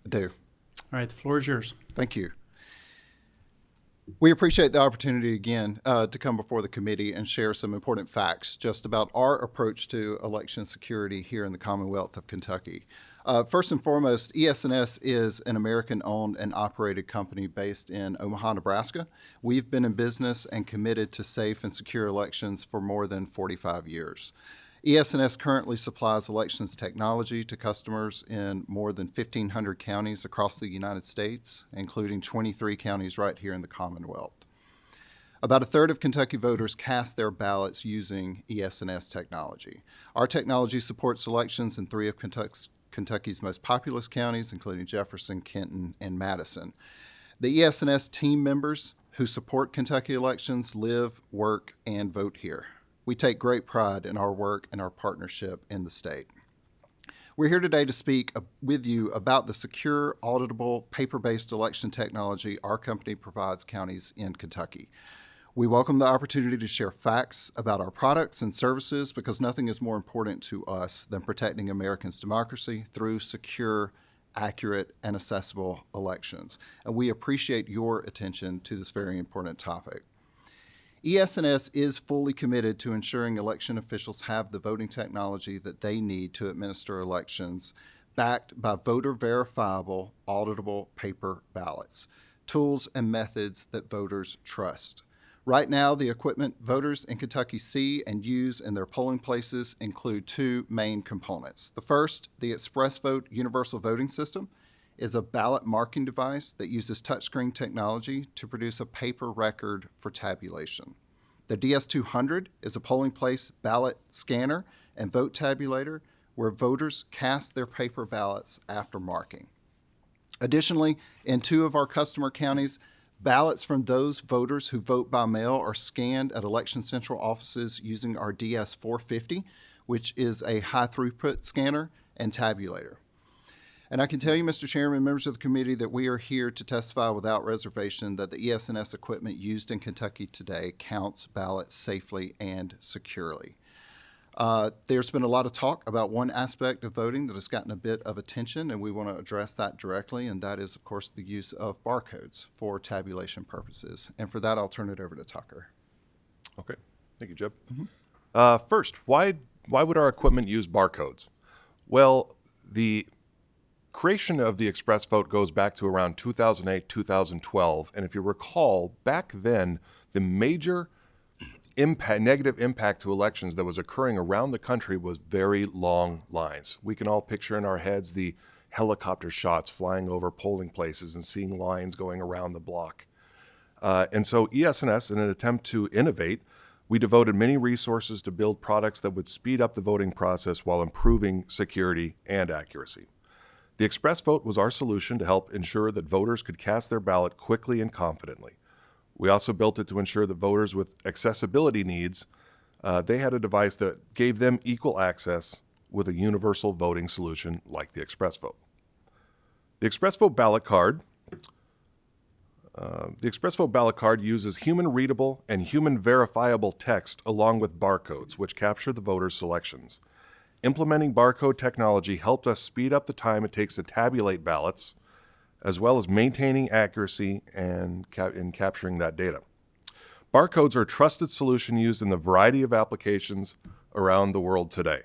I do.
All right, the floor is yours.
Thank you. We appreciate the opportunity again to come before the committee and share some important facts just about our approach to election security here in the Commonwealth of Kentucky. First and foremost, ES&S is an American-owned and operated company based in Omaha, Nebraska. We've been in business and committed to safe and secure elections for more than 45 years. ES&S currently supplies elections technology to customers in more than 1,500 counties across the United States, including 23 counties right here in the Commonwealth. About a third of Kentucky voters cast their ballots using ES&S technology. Our technology supports elections in 3 of Kentucky's most populous counties, including Jefferson, Kenton, and Madison. The ES&S team members who support Kentucky elections live, work, and vote here. We take great pride in our work and our partnership in the state. We're here today to speak with you about the secure, auditable, paper-based election technology our company provides counties in Kentucky. We welcome the opportunity to share facts about our products and services because nothing is more important to us than protecting Americans' democracy through secure, accurate, and accessible elections. And we appreciate your attention to this very important topic. ES&S is fully committed to ensuring election officials have the voting technology that they need to administer elections, backed by voter-verifiable, auditable paper ballots, tools and methods that voters trust. Right now, the equipment voters in Kentucky see and use in their polling places include 2 main components. The first, the ExpressVote Universal Voting System, is a ballot marking device that uses touchscreen technology to produce a paper record for tabulation. The DS200 is a polling place ballot scanner and vote tabulator where voters cast their paper ballots after marking. Additionally, in 2 of our customer counties, ballots from those voters who vote by mail are scanned at Election Central offices using our DS450, which is a high-throughput scanner and tabulator. And I can tell you, Mr. Chairman, members of the committee, that we are here to testify without reservation that the ES&S equipment used in Kentucky today counts ballots safely and securely. There's been a lot of talk about one aspect of voting that has gotten a bit of attention, and we want to address that directly, and that is, of course, the use of barcodes for tabulation purposes. And for that, I'll turn it over to Tucker.
Okay. Thank you, Jeb. First, why would our equipment use barcodes? Well, the creation of the ExpressVote goes back to around 2008, 2012, and if you recall, back then, the major negative impact to elections that was occurring around the country was very long lines. We can all picture in our heads the helicopter shots flying over polling places and seeing lines going around the block. And so ES&S, in an attempt to innovate, we devoted many resources to build products that would speed up the voting process while improving security and accuracy. The ExpressVote was our solution to help ensure that voters could cast their ballot quickly and confidently. We also built it to ensure that voters with accessibility needs, they had a device that gave them equal access with a universal voting solution like the ExpressVote. The ExpressVote ballot card uses human-readable and human-verifiable text along with barcodes, which capture the voter's selections. Implementing barcode technology helped us speed up the time it takes to tabulate ballots, as well as maintaining accuracy and in capturing that data. Barcodes are a trusted solution used in the variety of applications around the world today,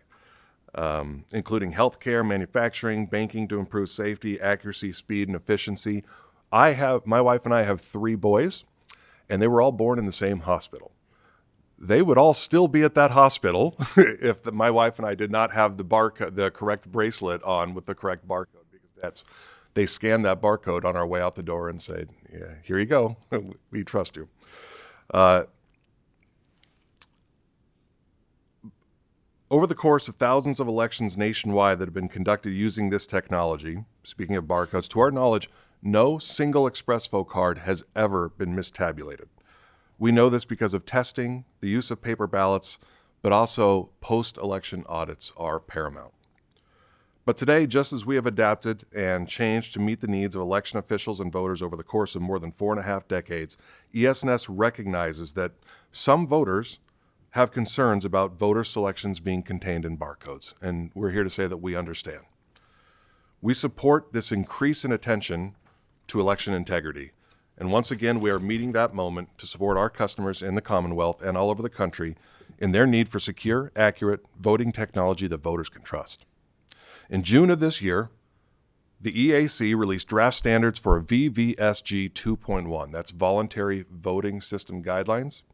including healthcare, manufacturing, banking to improve safety, accuracy, speed, and efficiency. My wife and I have 3 boys, and they were all born in the same hospital. They would all still be at that hospital if my wife and I did not have the correct bracelet on with the correct barcode, because they scanned that barcode on our way out the door and said, "Yeah, here you go. We trust you." Over the course of thousands of elections nationwide that have been conducted using this technology, speaking of barcodes, to our knowledge, no single ExpressVote card has ever been mistabulated. We know this because of testing, the use of paper ballots, but also post-election audits are paramount. But today, just as we have adapted and changed to meet the needs of election officials and voters over the course of more than 4.5 decades, ES&S recognizes that some voters have concerns about voter selections being contained in barcodes, and we're here to say that we understand. We support this increase in attention to election integrity, And once again, we are meeting that moment to support our customers in the Commonwealth and all over the country in their need for secure, accurate voting technology that voters can trust. In June of this year, the EAC released draft standards for VVSG 2.1, that's Voluntary Voting System Guidelines,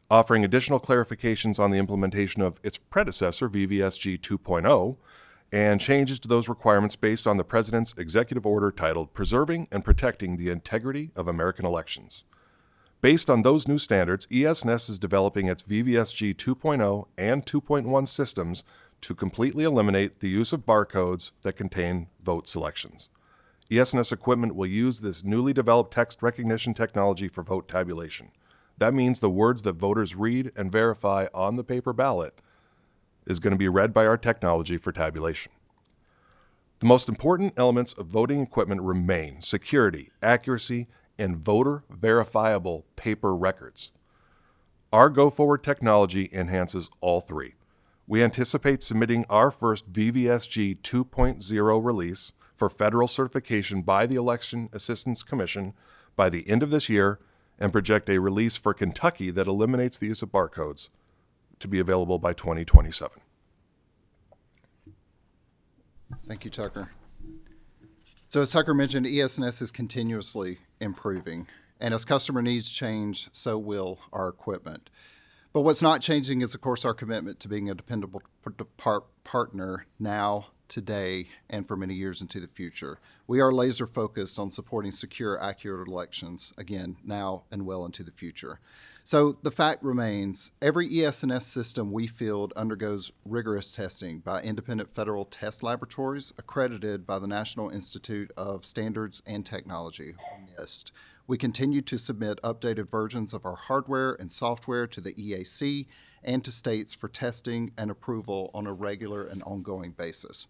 offering additional clarifications on the implementation of its predecessor, VVSG 2.0, and changes to those requirements based on the President's executive order titled Preserving and Protecting the Integrity of American Elections. Based on those new standards, ES&S is developing its VVSG 2.0 and 2.1 systems to completely eliminate the use of barcodes that contain vote selections. ES&S equipment will use this newly developed text recognition technology for vote tabulation. That means the words that voters read and verify on the paper ballot is going to be read by our technology for tabulation. The most important elements of voting equipment remain security, accuracy, and voter verifiable paper records. Our go-forward technology enhances all three. We anticipate submitting our first VVSG 2.0 release for federal certification by the Election Assistance Commission by the end of this year and project a release for Kentucky that eliminates the use of barcodes to be available by 2027.
Thank you, Tucker. So as Tucker mentioned, ES&S is continuously improving, and as customer needs change, so will our equipment. But what's not changing is, of course, our commitment to being a dependable partner now, today, and for many years into the future. We are laser focused on supporting secure, accurate elections, again, now and well into the future. So the fact remains, every ES&S system we field undergoes rigorous testing by independent federal test laboratories accredited by the National Institute of Standards and Technology, or NIST. We continue to submit updated versions of our hardware and software to the EAC and to states for testing and approval on a regular and ongoing basis.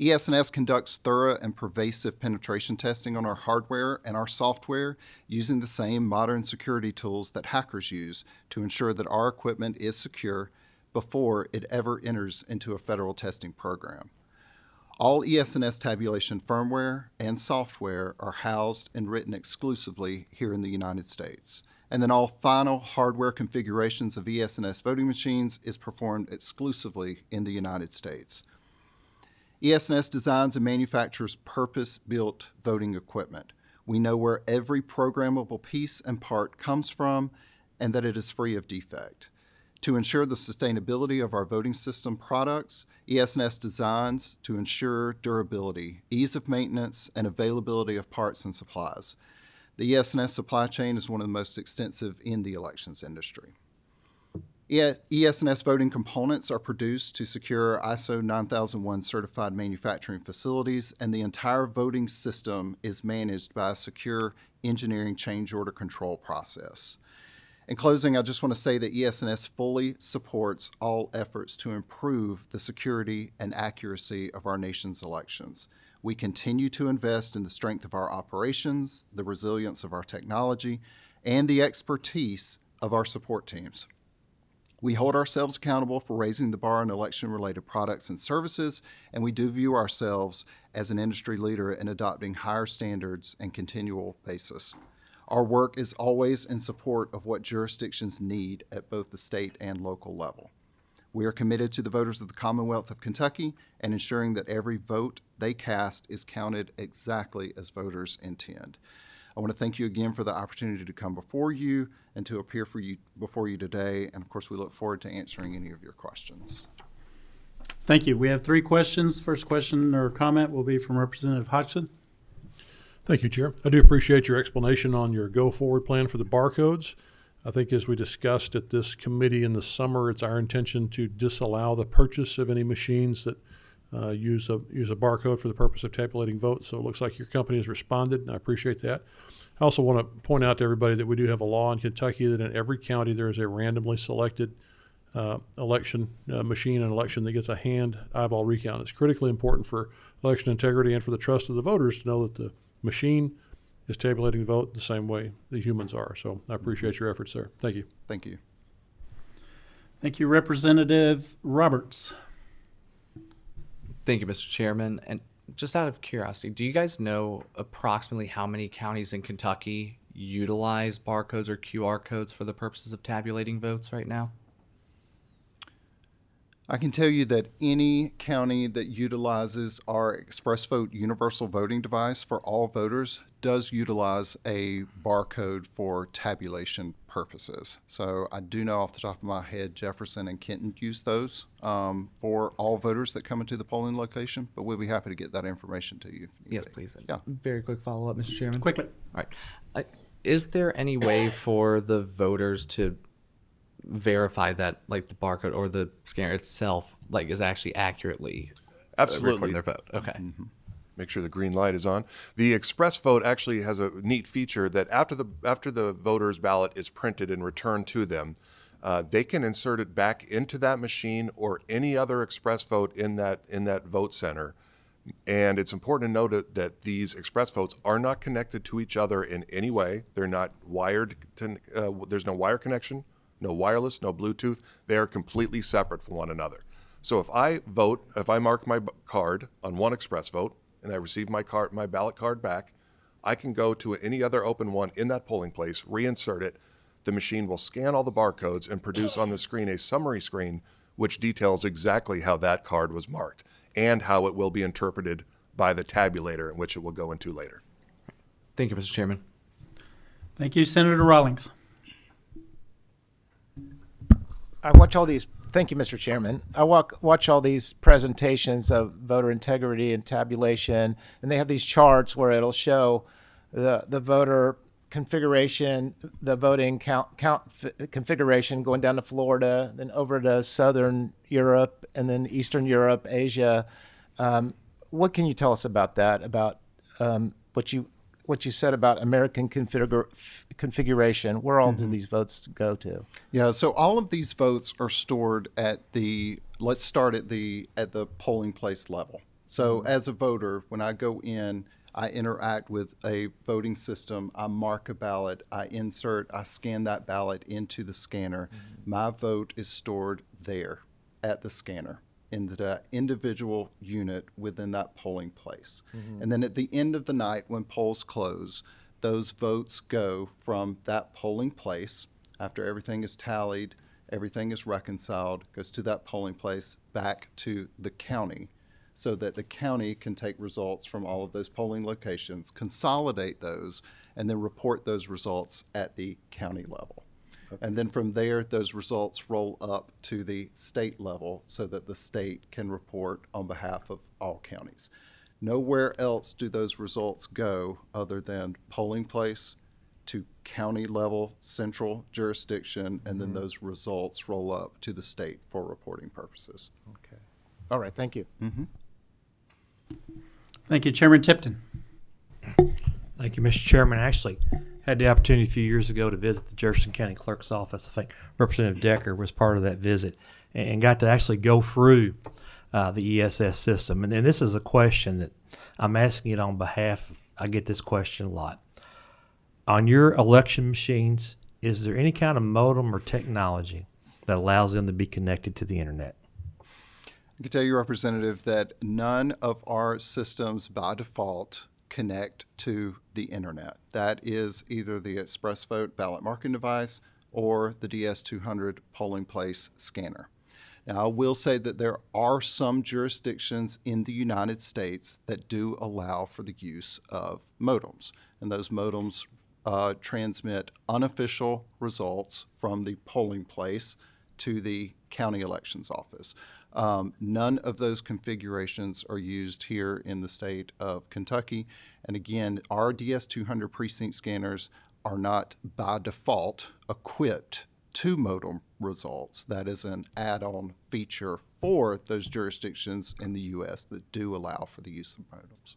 ES&S conducts thorough and pervasive penetration testing on our hardware and our software using the same modern security tools that hackers use to ensure that our equipment is secure before it ever enters into a federal testing program. All ES&S tabulation firmware and software are housed and written exclusively here in the United States. And then all final hardware configurations of ES&S voting machines is performed exclusively in the United States. ES&S designs and manufactures purpose-built voting equipment. We know where every programmable piece and part comes from and that it is free of defect. To ensure the sustainability of our voting system products, ES&S designs to ensure durability, ease of maintenance, and availability of parts and supplies. The ES&S supply chain is one of the most extensive in the elections industry. ES&S voting components are produced to secure ISO 9001 certified manufacturing facilities, and the entire voting system is managed by a secure engineering change order control process. In closing, I just want to say that ES&S fully supports all efforts to improve the security and accuracy of our nation's elections. We continue to invest in the strength of our operations, the resilience of our technology, and the expertise of our support teams. We hold ourselves accountable for raising the bar on election-related products and services, and we do view ourselves as an industry leader in adopting higher standards and continual basis. Our work is always in support of what jurisdictions need at both the state and local level. We are committed to the voters of the Commonwealth of Kentucky and ensuring that every vote they cast is counted exactly as voters intend. I want to thank you again for the opportunity to come before you and to appear before you today. And of course, we look forward to answering any of your questions.
Thank you. We have 3 questions. First question or comment will be from Representative Hodgson.
Thank you, Chair. I do appreciate your explanation on your go-forward plan for the barcodes. I think as we discussed at this committee in the summer, it's our intention to disallow the purchase of any machines that use a barcode for the purpose of tabulating votes. So it looks like your company has responded, and I appreciate that. I also want to point out to everybody that we do have a law in Kentucky that in every county there is a randomly selected election machine and election that gets a hand eyeball recount. It's critically important for election integrity and for the trust of the voters to know that the machine is tabulating the vote the same way the humans are. So I appreciate your efforts there. Thank you.
Thank you.
Thank you, Representative Roberts.
Thank you, Mr. Chairman. And Just out of curiosity, do you guys know approximately how many counties in Kentucky utilize barcodes or QR codes for the purposes of tabulating votes right now?
I can tell you that any county that utilizes our Express Vote universal voting device for all voters does utilize a barcode for tabulation purposes. So I do know off the top of my head, Jefferson and Kenton use those for all voters that come into the polling location, but we'll be happy to get that information to you.
Yes, please.
Yeah.
Very quick follow-up, Mr. Chairman.
Quickly.
All right. Is there any way for the voters to verify that, like, the barcode or the scanner itself, like, is actually accurately
Absolutely.
recording their vote? Okay.
Make sure the green light is on. The Express Vote actually has a neat feature that after the voter's ballot is printed and returned to them, they can insert it back into that machine or any other Express Vote in that vote center. And it's important to note that these Express Votes are not connected to each other in any way. They're not wired to. There's no wire connection, no wireless, no Bluetooth. They are completely separate from one another. So if I mark my card on one Express Vote and I receive my ballot card back, I can go to any other open one in that polling place, reinsert it. The machine will scan all the barcodes and produce on the screen a summary screen which details exactly how that card was marked and how it will be interpreted by the tabulator, in which it will go into later.
Thank you, Mr. Chairman.
Thank you, Senator Rawlings.
I watch all these. Thank you, Mr. Chairman. I watch all these presentations of voter integrity and tabulation, and they have these charts where it'll show the voter configuration, the voting count configuration going down to Florida, then over to Southern Europe, and then Eastern Europe, Asia. What can you tell us about that? About what you said about American configuration? Where all do these votes go to?
Yeah, so all of these votes are stored at let's start at the polling place level. So as a voter, when I go in, I interact with a voting system, I mark a ballot, I scan that ballot into the scanner. My vote is stored there at the scanner in the individual unit within that polling place. And then at the end of the night, when polls close, those votes go from that polling place, after everything is tallied, everything is reconciled, goes to that polling place, back to the county, so that the county can take results from all of those polling locations, consolidate those, and then report those results at the county level. Okay. And then from there, those results roll up to the state level so that the state can report on behalf of all counties. Nowhere else do those results go other than polling place to county level, central jurisdiction, and then those results roll up to the state for reporting purposes.
Okay. All right, thank you.
Thank you, Chairman Tipton.
Thank you, Mr. Chairman. I actually had the opportunity a few years ago to visit the Jefferson County Clerk's office. I think Representative Decker was part of that visit and got to actually go through the ES&S system. And this is a question that I'm asking it on behalf of, I get this question a lot. On your election machines, is there any kind of modem or technology that allows them to be connected to the internet?
I can tell you, Representative, that none of our systems by default connect to the internet. That is either the Express Vote ballot marking device or the DS200 polling place scanner. Now, I will say that there are some jurisdictions in the United States that do allow for the use of modems, and those modems transmit unofficial results from the polling place to the county elections office. None of those configurations are used here in the state of Kentucky. And again, our DS200 precinct scanners are not by default equipped to modem results. That is an add-on feature for those jurisdictions in the U.S. that do allow for the use of modems.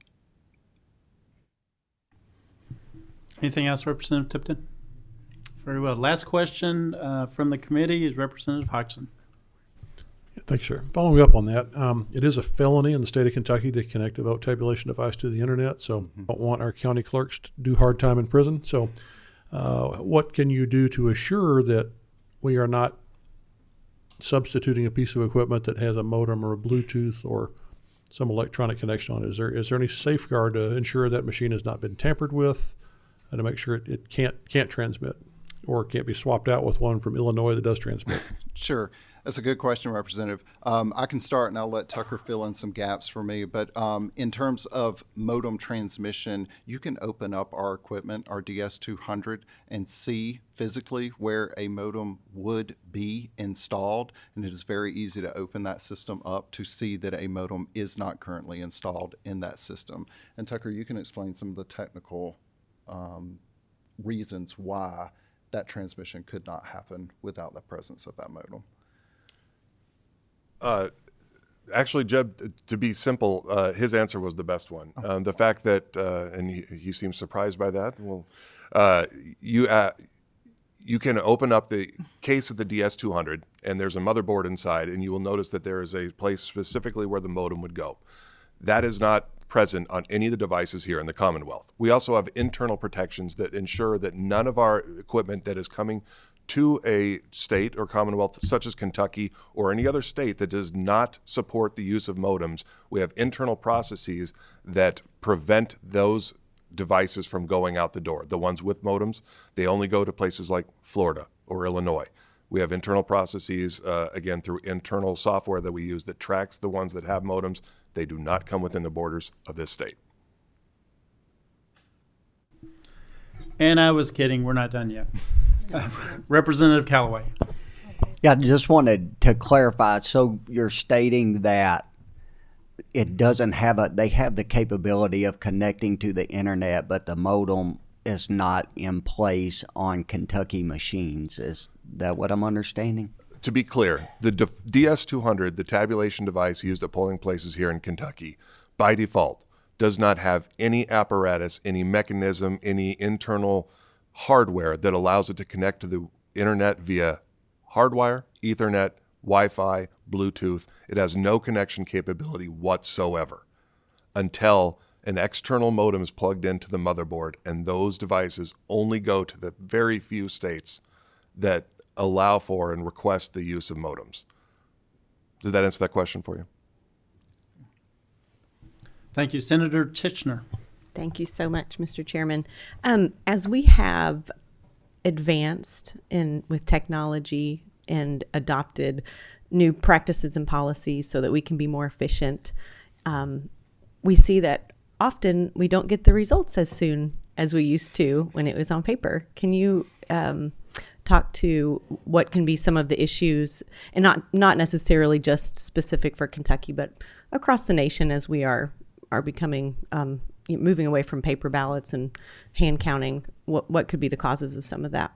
Anything else, Representative Tipton? Very well. Last question from the committee is Representative Hodgson.
Thanks, sir. Following up on that, it is a felony in the state of Kentucky to connect a vote tabulation device to the internet, so don't want our county clerks to do hard time in prison. So what can you do to assure that we are not substituting a piece of equipment that has a modem or a Bluetooth or some electronic connection on it. Is there any safeguard to ensure that machine has not been tampered with and to make sure it can't transmit or can't be swapped out with one from Illinois that does transmit?
Sure. That's a good question, Representative. I can start and I'll let Tucker fill in some gaps for me. But in terms of modem transmission, you can open up our equipment, our DS200, and see physically where a modem would be installed. And it is very easy to open that system up to see that a modem is not currently installed in that system. And Tucker, you can explain some of the technical reasons why that transmission could not happen without the presence of that modem.
Actually, Jeb, to be simple, his answer was the best one. The fact that, and he seems surprised by that, well, you can open up the case of the DS200, and there's a motherboard inside, and you will notice that there is a place specifically where the modem would go. That is not present on any of the devices here in the Commonwealth. We also have internal protections that ensure that none of our equipment that is coming to a state or Commonwealth such as Kentucky or any other state that does not support the use of modems, we have internal processes that prevent those devices from going out the door. The ones with modems, they only go to places like Florida or Illinois. We have internal processes, again, through internal software that we use that tracks the ones that have modems. They do not come within the borders of this state.
And I was kidding. We're not done yet. Representative Callaway.
Yeah, just wanted to clarify. So you're stating that it doesn't have they have the capability of connecting to the internet, but the modem is not in place on Kentucky machines. Is that what I'm understanding?
To be clear, the DS200, the tabulation device used at polling places here in Kentucky, by default, does not have any apparatus, any mechanism, any internal hardware that allows it to connect to the internet via hardwire, Ethernet, Wi-Fi, Bluetooth. It has no connection capability whatsoever until an external modem is plugged into the motherboard, and those devices only go to the very few states that allow for and request the use of modems. Did that answer that question for you?
Thank you. Senator Titchener.
Thank you so much, Mr. Chairman. As we have advanced with technology and adopted new practices and policies so that we can be more efficient, we see that often we don't get the results as soon as we used to when it was on paper. Can you talk to what can be some of the issues, and not necessarily just specific for Kentucky, but across the nation as we are becoming moving away from paper ballots and hand counting? What could be the causes of some of that?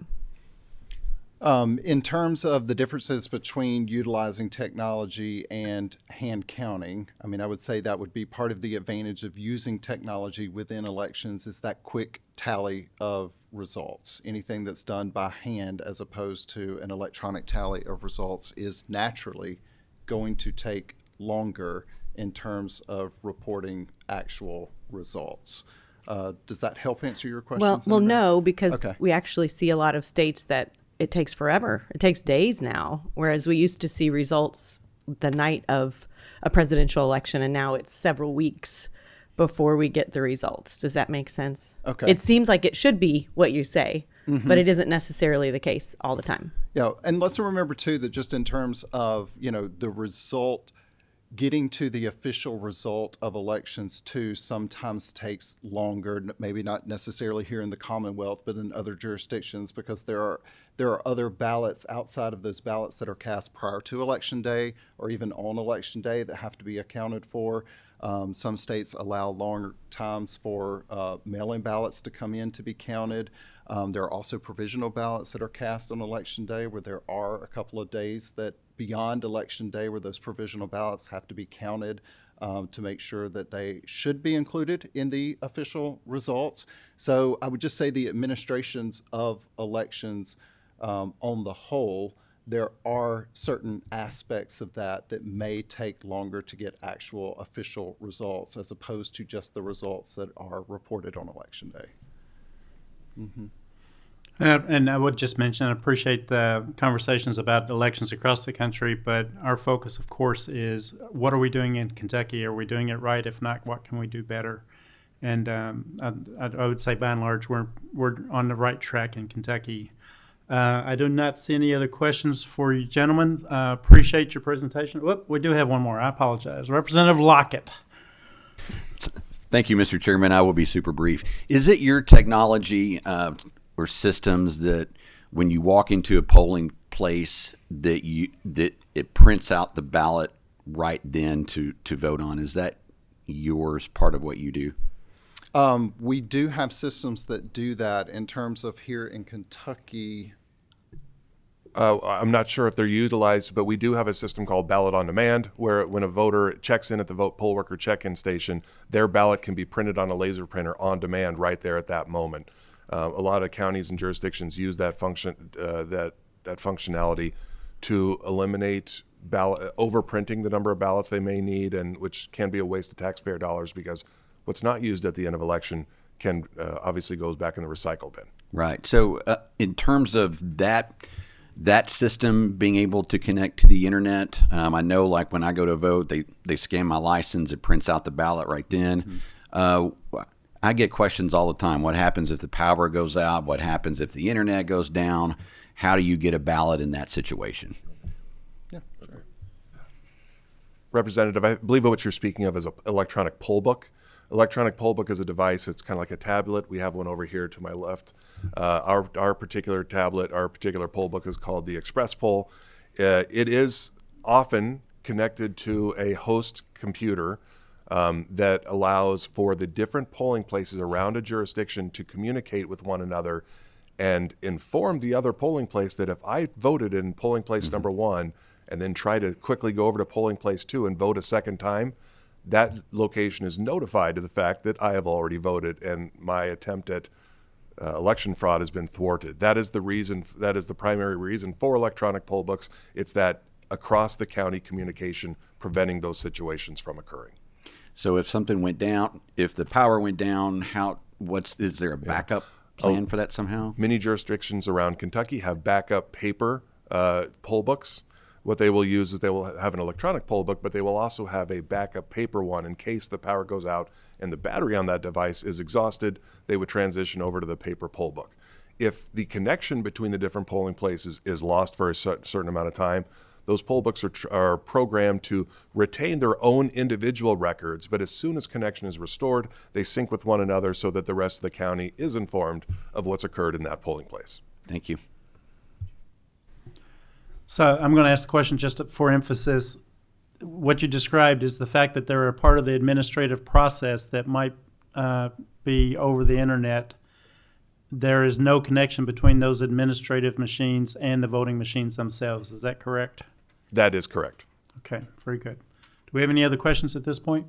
In terms of the differences between utilizing technology and hand counting, I mean, I would say that would be part of the advantage of using technology within elections is that quick tally of results. Anything that's done by hand as opposed to an electronic tally of results is naturally going to take longer in terms of reporting actual results. Does that help answer your question?
Well, no, because
Okay.
we actually see a lot of states that it takes forever. It takes days now, whereas we used to see results the night of a presidential election, and now it's several weeks before we get the results. Does that make sense?
Okay.
It seems like it should be what you say,
Mhm.
but it isn't necessarily the case all the time.
Yeah, and let's remember too that just in terms of, the result, getting to the official result of elections too sometimes takes longer, maybe not necessarily here in the Commonwealth, but in other jurisdictions, because there are other ballots outside of those ballots that are cast prior to Election Day or even on Election Day that have to be accounted for. Some states allow longer times for mail-in ballots to come in to be counted. There are also provisional ballots that are cast on Election Day where there are a couple of days that beyond Election Day where those provisional ballots have to be counted to make sure that they should be included in the official results. So I would just say the administrations of elections on the whole, there are certain aspects of that may take longer to get actual official results as opposed to just the results that are reported on Election Day. Mm-hmm.
And I would just mention, I appreciate the conversations about elections across the country, but our focus, of course, is what are we doing in Kentucky? Are we doing it right? If not, what can we do better? And I would say, by and large, we're on the right track in Kentucky. I do not see any other questions for you gentlemen. Appreciate your presentation. Whoop, we do have one more. I apologize. Representative Lockett.
Thank you, Mr. Chairman. I will be super brief. Is it your technology or systems that when you walk into a polling place that it prints out the ballot right then to vote on? Is that yours, part of what you do?
We do have systems that do that. In terms of here in Kentucky,
I'm not sure if they're utilized, but we do have a system called Ballot on Demand, where when a voter checks in at the poll worker check-in station, their ballot can be printed on a laser printer on demand right there at that moment. A lot of counties and jurisdictions use that function, that functionality, to eliminate overprinting the number of ballots they may need, and which can be a waste of taxpayer dollars, because what's not used at the end of election can obviously goes back in the recycle bin.
Right. So in terms of that system being able to connect to the internet, I know like when I go to vote, they scan my license, it prints out the ballot right then. Mm-hmm. I get questions all the time. What happens if the power goes out? What happens if the internet goes down? How do you get a ballot in that situation?
Yeah, sure. Representative, I believe what you're speaking of is an electronic poll book. Electronic poll book is a device. It's kind of like a tablet. We have one over here to my left. Our particular tablet, our particular poll book is called the Express Poll. It is often connected to a host computer that allows for the different polling places around a jurisdiction to communicate with one another and inform the other polling place that if I voted in polling place number 1 and then try to quickly go over to polling place 2 and vote a second time, that location is notified to the fact that I have already voted and my attempt at election fraud has been thwarted. That is the reason. That is the primary reason for electronic poll books. It's that across the county communication preventing those situations from occurring.
So if something went down, if the power went down, is there a backup plan for that somehow?
Many jurisdictions around Kentucky have backup paper poll books. What they will use is they will have an electronic poll book, but they will also have a backup paper one in case the power goes out and the battery on that device is exhausted. They would transition over to the paper poll book. If the connection between the different polling places is lost for a certain amount of time, those poll books are programmed to retain their own individual records, but as soon as connection is restored, they sync with one another so that the rest of the county is informed of what's occurred in that polling place.
Thank you.
So I'm going to ask a question just for emphasis. What you described is the fact that they're a part of the administrative process that might be over the internet. There is no connection between those administrative machines and the voting machines themselves. Is that correct?
That is correct.
Okay, very good. Do we have any other questions at this point?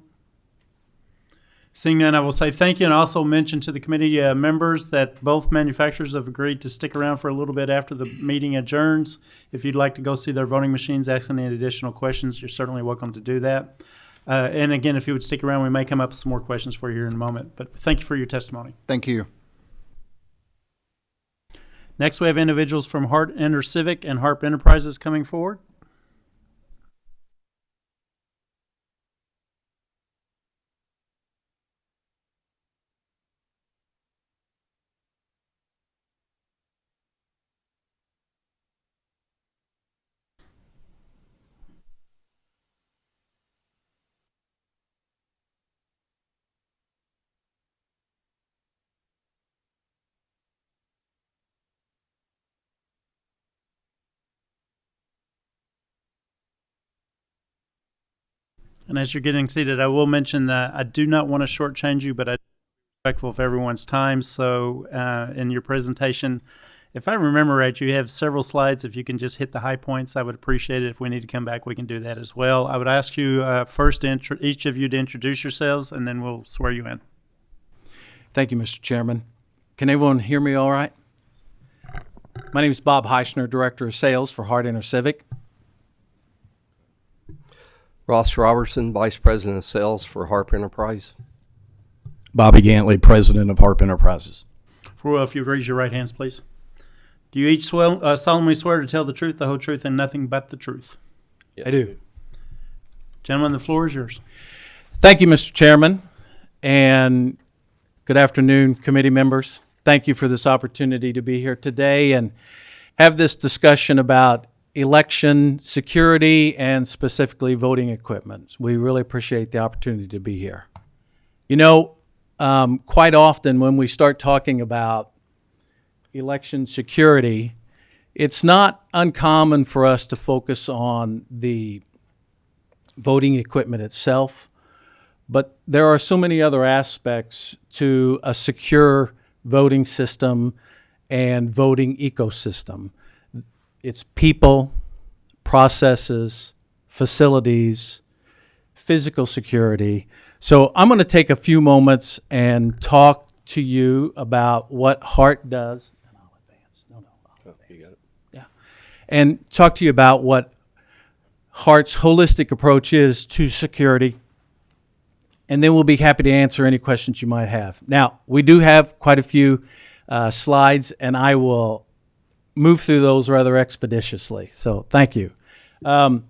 Seeing none, I will say thank you and also mention to the committee members that both manufacturers have agreed to stick around for a little bit after the meeting adjourns. If you'd like to go see their voting machines, ask any additional questions, you're certainly welcome to do that. And again, if you would stick around, we may come up with some more questions for you here in a moment. But thank you for your testimony.
Thank you.
Next, we have individuals from Hart InterCivic and Harp Enterprises coming forward. And as you're getting seated, I will mention that I do not want to shortchange you, but I'm respectful of everyone's time. So in your presentation, if I remember right, you have several slides. If you can just hit the high points, I would appreciate it. If we need to come back, we can do that as well. I would ask you first, each of you to introduce yourselves, and then we'll swear you in.
Thank you, Mr. Chairman. Can everyone hear me all right? My name is Bob Heischner, Director of Sales for Hart InterCivic.
Ross Robertson, Vice President of Sales for Harp Enterprise.
Bobby Gantley, President of Harp Enterprises.
If you raise your right hands, please. Do you each solemnly swear to tell the truth, the whole truth, and nothing but the truth?
I do.
Gentlemen, the floor is yours.
Thank you, Mr. Chairman, and good afternoon, committee members. Thank you for this opportunity to be here today and have this discussion about election security and specifically voting equipment. We really appreciate the opportunity to be here. You know, quite often when we start talking about election security, it's not uncommon for us to focus on the voting equipment itself, but there are so many other aspects to a secure voting system and voting ecosystem. It's people, processes, facilities, physical security. So I'm going to take a few moments and talk to you about what Hart does. And talk to you about what Hart's holistic approach is to security, and then we'll be happy to answer any questions you might have. Now, we do have quite a few slides, and I will move through those rather expeditiously, so thank you. Hart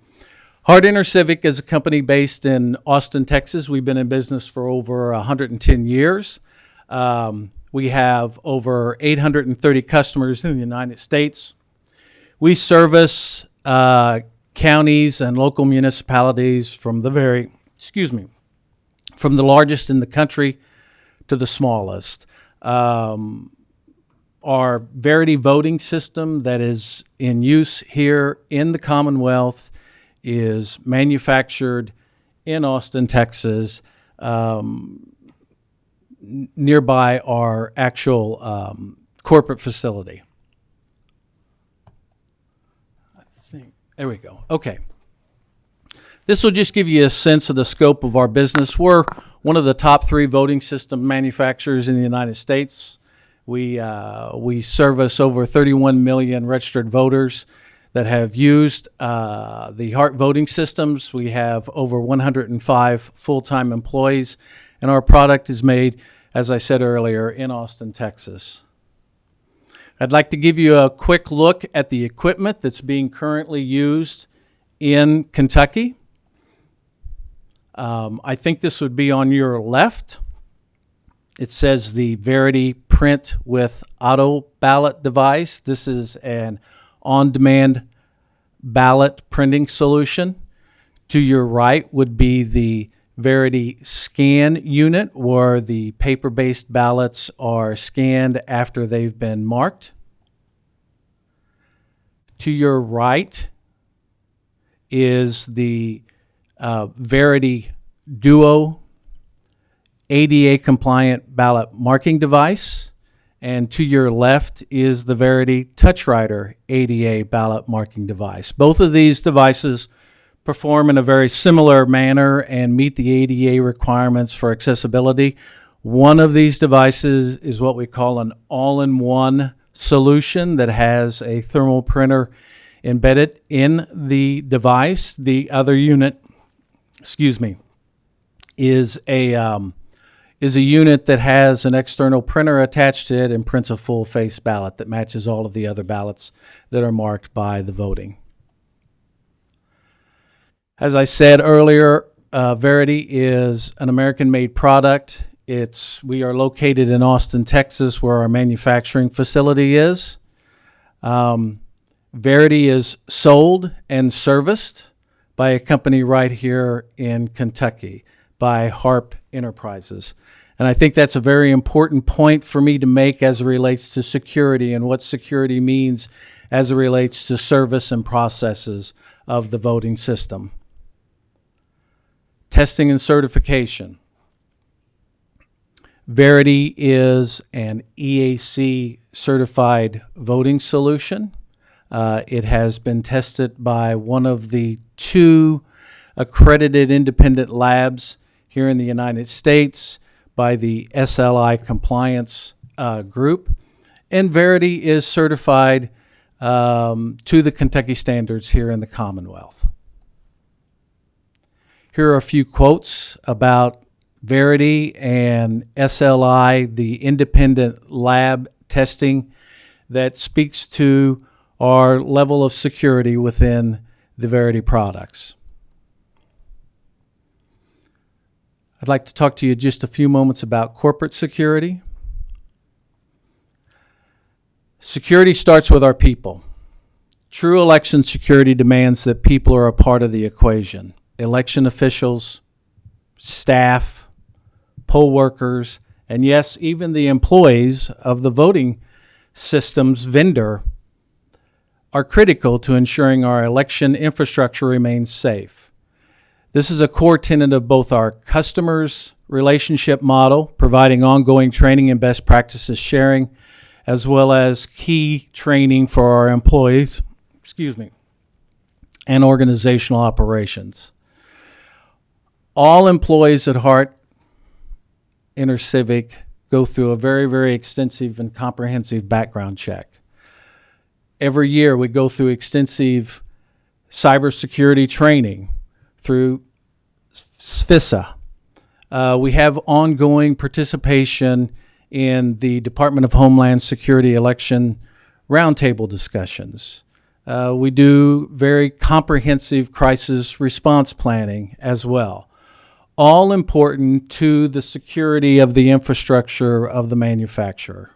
InterCivic is a company based in Austin, Texas. We've been in business for over 110 years. We have over 830 customers in the United States. We service counties and local municipalities from the largest in the country to the smallest. Our Verity voting system that is in use here in the Commonwealth is manufactured in Austin, Texas, nearby our actual corporate facility. There we go. Okay. This will just give you a sense of the scope of our business. We're one of the top 3 voting system manufacturers in the United States. We service over 31 million registered voters that have used the Hart voting systems. We have over 105 full-time employees, and our product is made, as I said earlier, in Austin, Texas. I'd like to give you a quick look at the equipment that's being currently used in Kentucky. I think this would be on your left. It says the Verity Print with Auto Ballot device. This is an on-demand ballot printing solution. To your right would be the Verity Scan unit, where the paper-based ballots are scanned after they've been marked. To your right is the Verity Duo ADA-compliant ballot marking device, and to your left is the Verity TouchWriter ADA ballot marking device. Both of these devices perform in a very similar manner and meet the ADA requirements for accessibility. One of these devices is what we call an all-in-one solution that has a thermal printer embedded in the device. The other unit, is a unit that has an external printer attached to it and prints a full-face ballot that matches all of the other ballots that are marked by the voting. As I said earlier, Verity is an American-made product. We are located in Austin, Texas, where our manufacturing facility is. Verity is sold and serviced by a company right here in Kentucky, by Harp Enterprises. And I think that's a very important point for me to make as it relates to security and what security means as it relates to service and processes of the voting system. Testing and certification. Verity is an EAC certified voting solution. It has been tested by one of the 2 accredited independent labs here in the United States, by the SLI compliance group, and Verity is certified to the Kentucky standards here in the Commonwealth. Here are a few quotes about Verity and SLI, the independent lab testing that speaks to our level of security within the Verity products. I'd like to talk to you just a few moments about corporate security. Security starts with our people. True election security demands that people are a part of the equation. Election officials, staff, poll workers, and yes, even the employees of the voting systems vendor are critical to ensuring our election infrastructure remains safe. This is a core tenet of both our customers' relationship model, providing ongoing training and best practices sharing, as well as key training for our employees, and organizational operations. All employees at Hart InterCivic go through a very, very extensive and comprehensive background check. Every year we go through extensive cybersecurity training through SFISA. We have ongoing participation in the Department of Homeland Security election roundtable discussions. We do very comprehensive crisis response planning as well, all important to the security of the infrastructure of the manufacturer.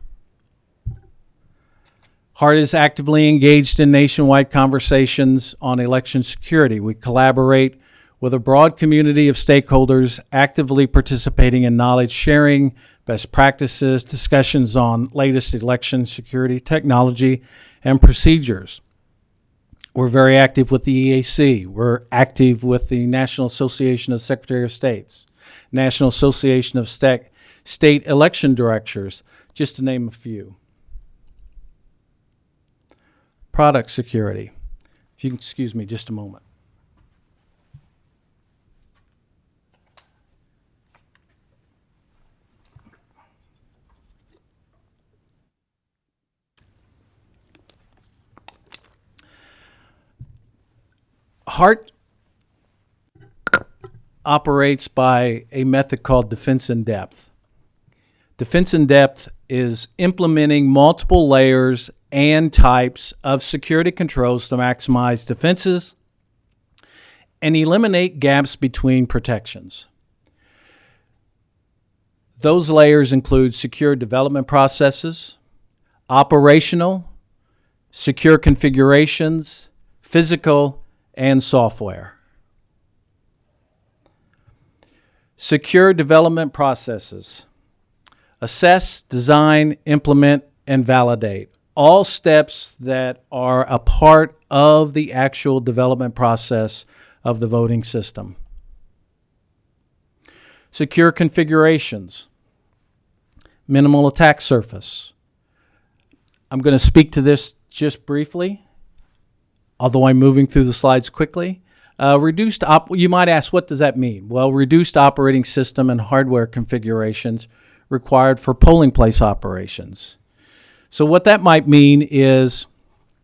Hart is actively engaged in nationwide conversations on election security. We collaborate with a broad community of stakeholders actively participating in knowledge sharing, best practices, discussions on latest election security technology and procedures. We're very active with the EAC. We're active with the National Association of Secretary of States, National Association of State Election Directors, just to name a few. Product security. If you can excuse me just a moment. Hart operates by a method called defense in depth. Defense in depth is implementing multiple layers and types of security controls to maximize defenses and eliminate gaps between protections. Those layers include secure development processes, operational, secure configurations, physical, and software. Secure development processes. Assess, design, implement, and validate. All steps that are a part of the actual development process of the voting system. Secure configurations. Minimal attack surface. I'm going to speak to this just briefly, although I'm moving through the slides quickly. You might ask, what does that mean? Well, reduced operating system and hardware configurations required for polling place operations. So what that might mean is,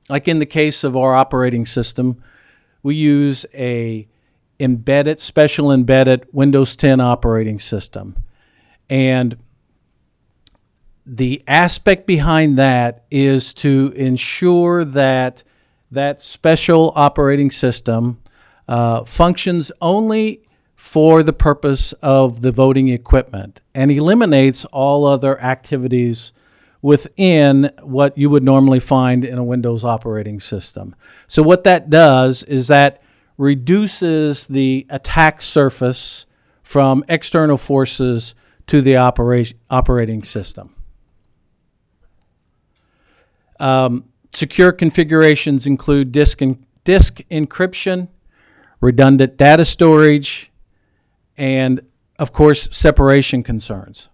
like in the case of our operating system, we use a special embedded Windows 10 operating system. And the aspect behind that is to ensure that that special operating system functions only for the purpose of the voting equipment and eliminates all other activities within what you would normally find in a Windows operating system. So what that does is that reduces the attack surface from external forces to the operating system. Secure configurations include disk encryption, redundant data storage, and, of course, separation concerns.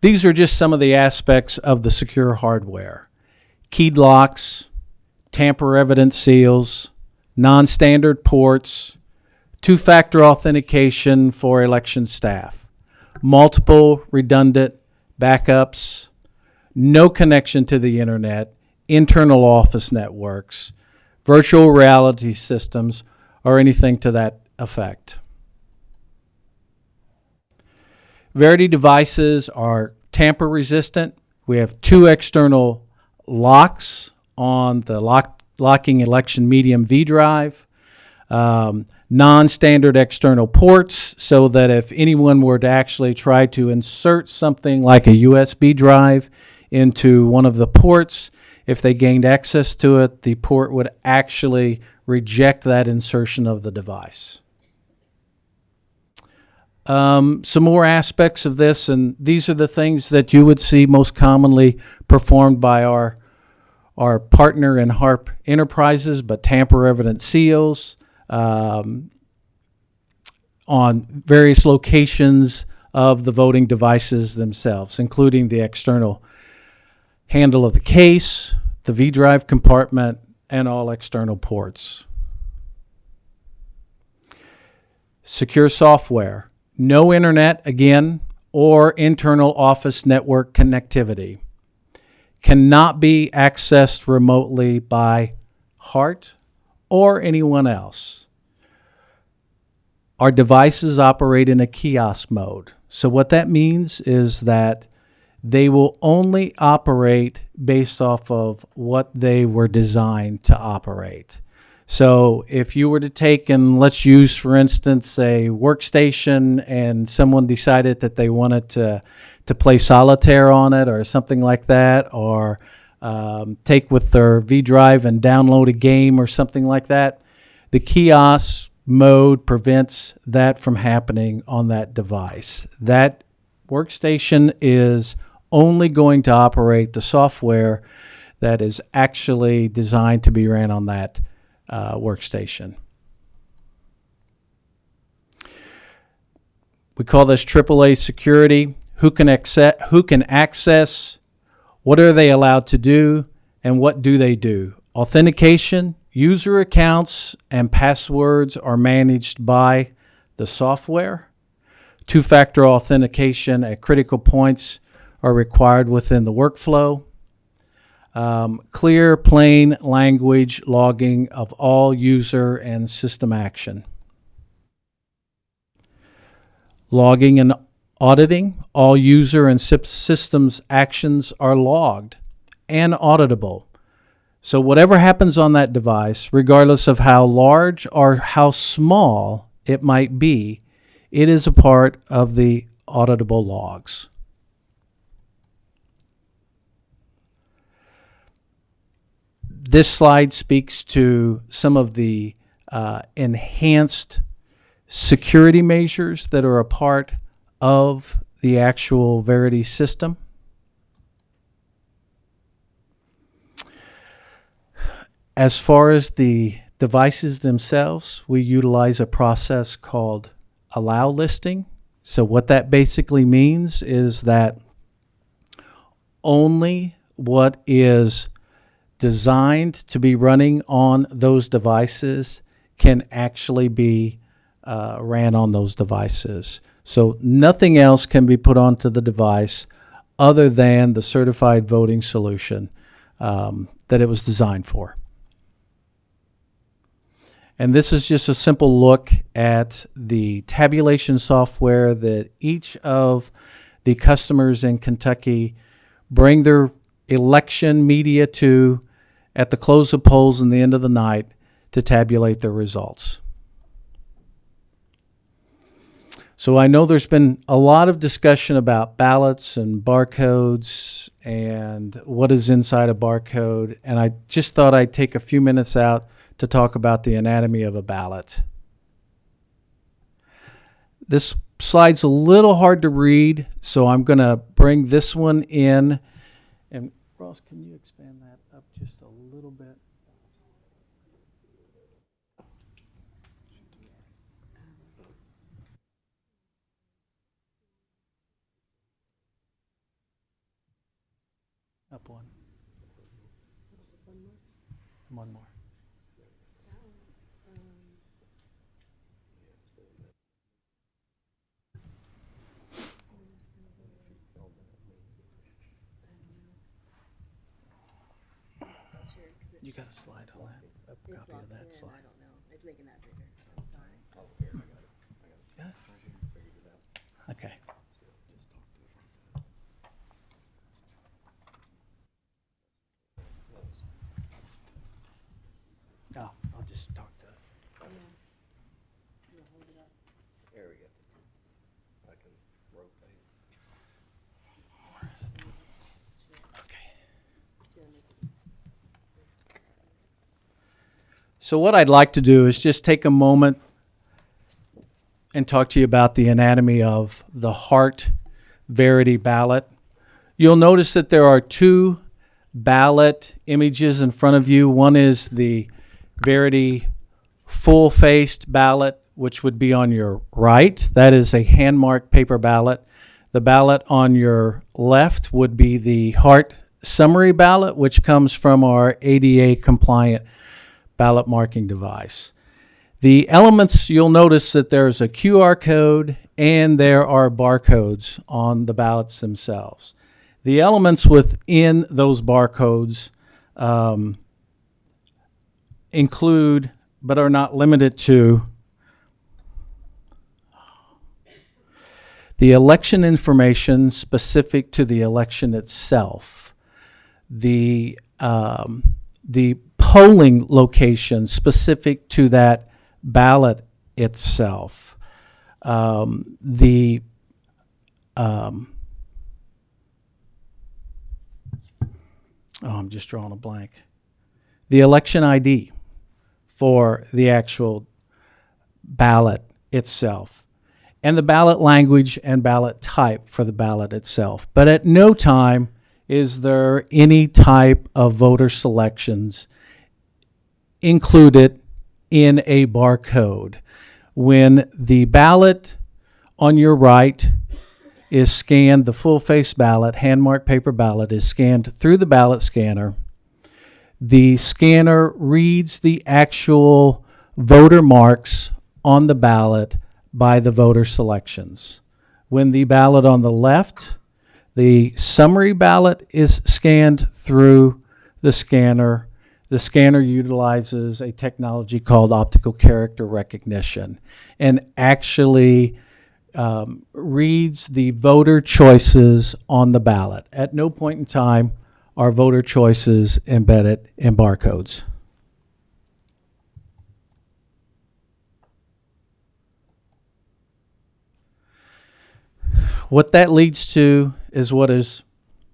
These are just some of the aspects of the secure hardware. Keyed locks, tamper-evident seals, non-standard ports, two-factor authentication for election staff, multiple redundant backups, no connection to the internet, internal office networks, virtual reality systems, or anything to that effect. Verity devices are tamper resistant, We have 2 external locks on the locking election medium V drive. Non-standard external ports, so that if anyone were to actually try to insert something like a USB drive into one of the ports, if they gained access to it, the port would actually reject that insertion of the device. Some more aspects of this, and these are the things that you would see most commonly performed by our partner in Harp Enterprises, but tamper-evident seals on various locations of the voting devices themselves, including the external handle of the case, the V drive compartment, and all external ports. Secure software. No internet, again, or internal office network connectivity. Cannot be accessed remotely by Hart or anyone else. Our devices operate in a kiosk mode. So what that means is that they will only operate based off of what they were designed to operate. So if you were to take, and let's use, for instance, a workstation, and someone decided that they wanted to play solitaire on it or something like that, or take with their V drive and download a game or something like that, the kiosk mode prevents that from happening on that device. That workstation is only going to operate the software that is actually designed to be ran on that workstation. We call this AAA security. Who can access, what are they allowed to do, and what do they do? Authentication, user accounts and passwords are managed by the software. Two-factor authentication at critical points are required within the workflow. Clear, plain language logging of all user and system action. Logging and auditing. All user and systems actions are logged and auditable. So whatever happens on that device, regardless of how large or how small it might be, it is a part of the auditable logs. This slide speaks to some of the enhanced security measures that are a part of the actual Verity system. As far as the devices themselves, we utilize a process called allow listing. So what that basically means is that only what is designed to be running on those devices can actually be ran on those devices. So nothing else can be put onto the device other than the certified voting solution that it was designed for. And this is just a simple look at the tabulation software that each of the customers in Kentucky bring their election media to at the close of polls and the end of the night to tabulate their results. So I know there's been a lot of discussion about ballots and barcodes and what is inside a barcode, and I just thought I'd take a few minutes out to talk about the anatomy of a ballot. This slide's a little hard to read, so I'm going to bring this one in. And Ross, can you expand that up just a little bit? Up one. One more. You got a slide on that? A copy of that slide. I don't know. It's making that bigger. I'm sorry. Yeah. Okay.
just talk to it. There we go. I can rotate.
Where is it? Okay. So what I'd like to do is just take a moment and talk to you about the anatomy of the Hart Verity ballot. You'll notice that there are two ballot images in front of you. One is the Verity full-faced ballot, which would be on your right. That is a hand-marked paper ballot. The ballot on your left would be the Hart summary ballot, which comes from our ADA-compliant ballot marking device. The elements, you'll notice that there's a QR code and there are barcodes on the ballots themselves. The elements within those barcodes include, but are not limited to, the election information specific to the election itself, the polling location specific to that ballot itself, I'm just drawing a blank. The election ID for the actual ballot itself, and the ballot language and ballot type for the ballot itself. But at no time is there any type of voter selections included in a barcode. When the ballot on your right is scanned, the full-face ballot, hand-marked paper ballot, is scanned through the ballot scanner. The scanner reads the actual voter marks on the ballot by the voter selections. When the ballot on the left, the summary ballot, is scanned through the scanner utilizes a technology called optical character recognition and actually reads the voter choices on the ballot. At no point in time are voter choices embedded in barcodes. What that leads to is what is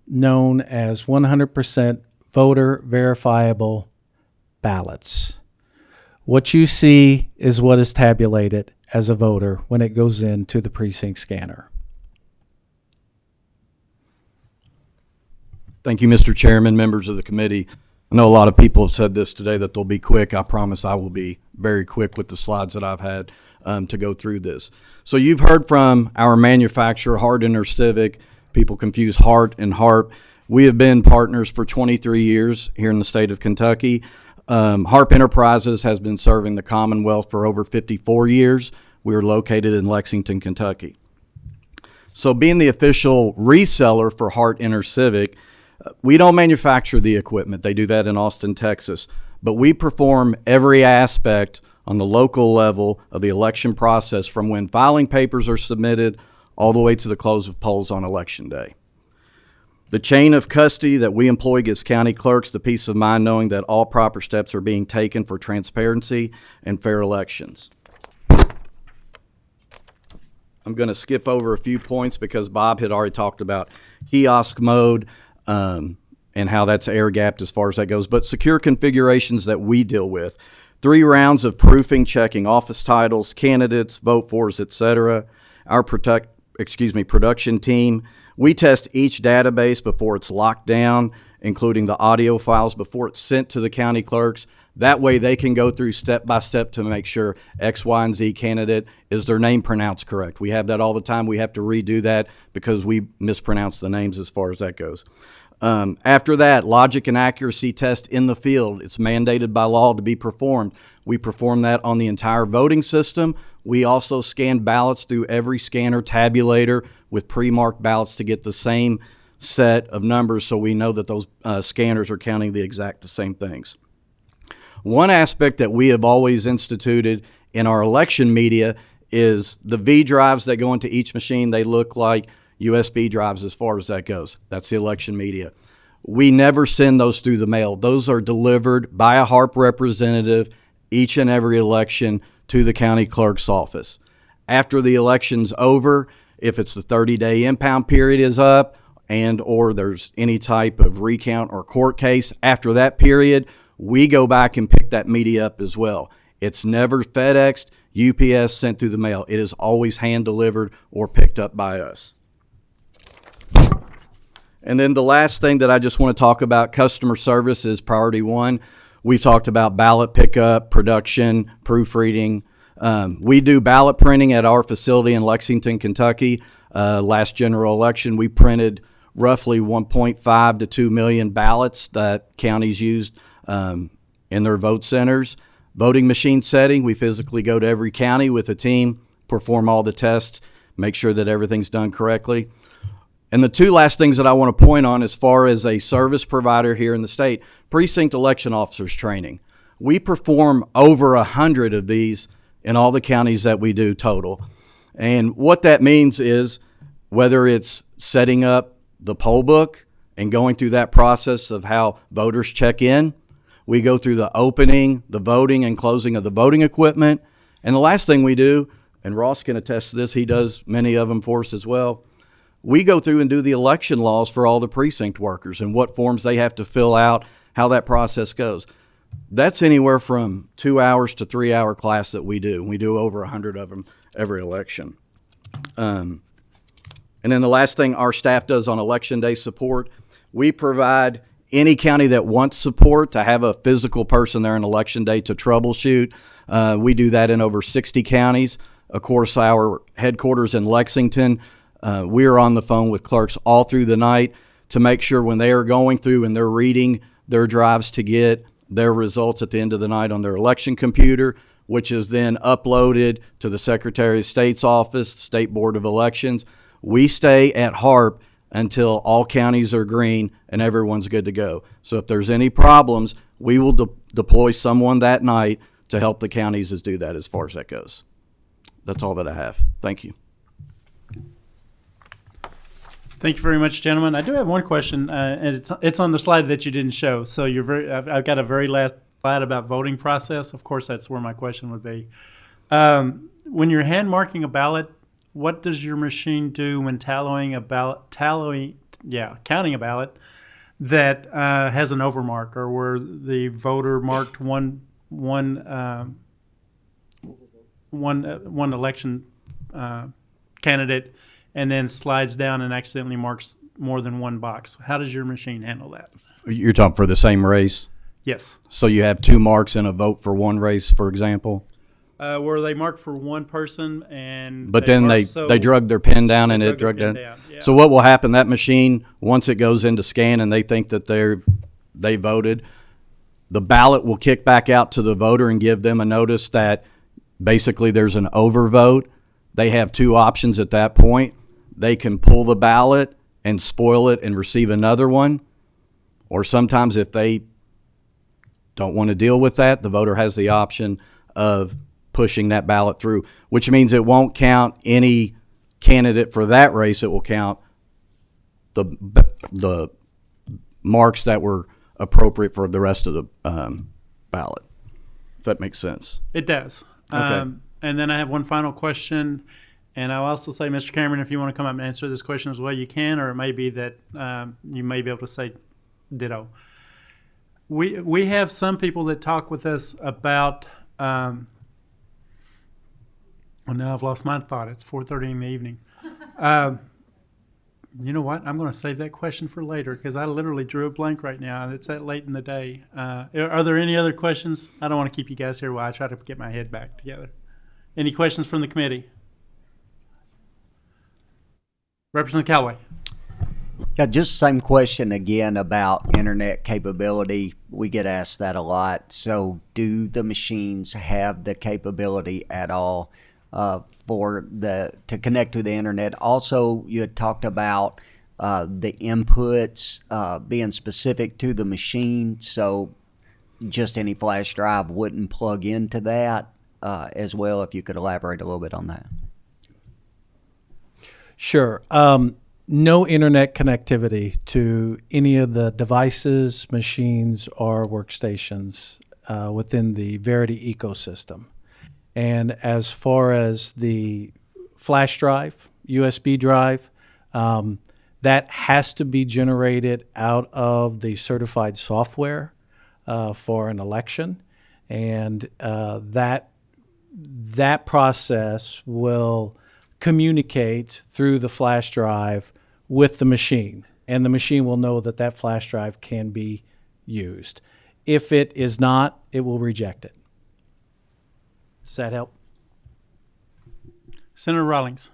known as 100% voter verifiable ballots. What you see is what is tabulated as a voter when it goes into the precinct scanner.
Thank you, Mr. Chairman, members of the committee. I know a lot of people have said this today that they'll be quick. I promise I will be very quick with the slides that I've had to go through this. So you've heard from our manufacturer, Hart InterCivic. People confuse Hart and Harp. We have been partners for 23 years here in the state of Kentucky. Harp Enterprises has been serving the Commonwealth for over 54 years. We are located in Lexington, Kentucky. So being the official reseller for Hart InterCivic, we don't manufacture the equipment. They do that in Austin, Texas. But we perform every aspect on the local level of the election process, from when filing papers are submitted all the way to the close of polls on Election Day. The chain of custody that we employ gives county clerks the peace of mind knowing that all proper steps are being taken for transparency and fair elections. I'm going to skip over a few points because Bob had already talked about kiosk mode and how that's air-gapped as far as that goes. But secure configurations that we deal with: 3 rounds of proofing, checking office titles, candidates, vote fors, etc. Our production team, we test each database before it's locked down, including the audio files, before it's sent to the county clerks. That way they can go through step by step to make sure X, Y, and Z candidate, is their name pronounced correct. We have that all the time. We have to redo that because we mispronounce the names as far as that goes. After that, logic and accuracy test in the field. It's mandated by law to be performed. We perform that on the entire voting system. We also scan ballots through every scanner tabulator with pre-marked ballots to get the same set of numbers so we know that those scanners are counting the same things. One aspect that we have always instituted in our election media is the V drives that go into each machine. They look like USB drives as far as that goes. That's the election media. We never send those through the mail. Those are delivered by a Harp representative
each and every election to the county clerk's office. After the election's over, if it's the 30-day impound period is up and or there's any type of recount or court case, after that period, we go back and pick that media up as well. It's never FedExed, UPS, sent through the mail. It is always hand-delivered or picked up by us. And then the last thing that I just want to talk about, customer service, is priority one. We've talked about ballot pickup, production, proofreading. We do ballot printing at our facility in Lexington, Kentucky. Last general election, we printed roughly 1.5 to 2 million ballots that counties used in their vote centers. Voting machine setting, we physically go to every county with a team, perform all the tests, make sure that everything's done correctly. And the two last things that I want to point on as far as a service provider here in the state, precinct election officers training. We perform over 100 of these in all the counties that we do total. And what that means is whether it's setting up the poll book and going through that process of how voters check in, we go through the opening, the voting, and closing of the voting equipment. And the last thing we do, and Ross can attest to this, he does many of them for us as well, we go through and do the election laws for all the precinct workers and what forms they have to fill out, how that process goes. That's anywhere from 2 hours to 3 hour class that we do. We do over 100 of them every election. And then the last thing our staff does on election day support, we provide any county that wants support to have a physical person there on election day to troubleshoot. We do that in over 60 counties. Of course, our headquarters in Lexington, we are on the phone with clerks all through the night to make sure when they are going through and they're reading their drives to get their results at the end of the night on their election computer, which is then uploaded to the Secretary of State's office, State Board of Elections. We stay at Harp until all counties are green and everyone's good to go. So if there's any problems, we will deploy someone that night to help the counties do that as far as that goes. That's all that I have. Thank you.
Thank you very much, gentlemen. I do have one question, and it's on the slide that you didn't show. So I've got a very last slide about voting process. Of course, that's where my question would be. When you're hand marking a ballot, what does your machine do when counting a ballot that has an overmark or where the voter marked one election candidate and then slides down and accidentally marks more than one box? How does your machine handle that?
You're talking for the same race?
Yes.
So you have two marks in a vote for one race, for example?
Where they mark for one person and
but then they drug their pen down and it drug down. Yeah. So what will happen, that machine, once it goes into scan and they think that they voted, the ballot will kick back out to the voter and give them a notice that basically there's an overvote. They have two options at that point. They can pull the ballot and spoil it and receive another one. Or sometimes if they don't want to deal with that, the voter has the option of pushing that ballot through, which means it won't count any candidate for that race. It will count the marks that were appropriate for the rest of the ballot. If that makes sense.
It does.
Okay.
And then I have one final question, and I'll also say, Mr. Cameron, if you want to come up and answer this question as well, you can, or it may be that you may be able to say ditto. We have some people that talk with us about well, now I've lost my thought. It's 4:30 in the evening. You know what? I'm going to save that question for later because I literally drew a blank right now. It's that late in the day. Are there any other questions? I don't want to keep you guys here while I try to get my head back together. Any questions from the committee? Representative Callaway.
Yeah, just same question again about internet capability. We get asked that a lot. So do the machines have the capability at all to connect to the internet? Also, you had talked about the inputs being specific to the machine. So just any flash drive wouldn't plug into that as well. If you could elaborate a little bit on that.
Sure. No internet connectivity to any of the devices, machines, or workstations within the Verity ecosystem. And as far as the flash drive, USB drive, that has to be generated out of the certified software for an election. And that process will communicate through the flash drive with the machine. And the machine will know that that flash drive can be used. If it is not, it will reject it. Does that help?
Senator Rawlings.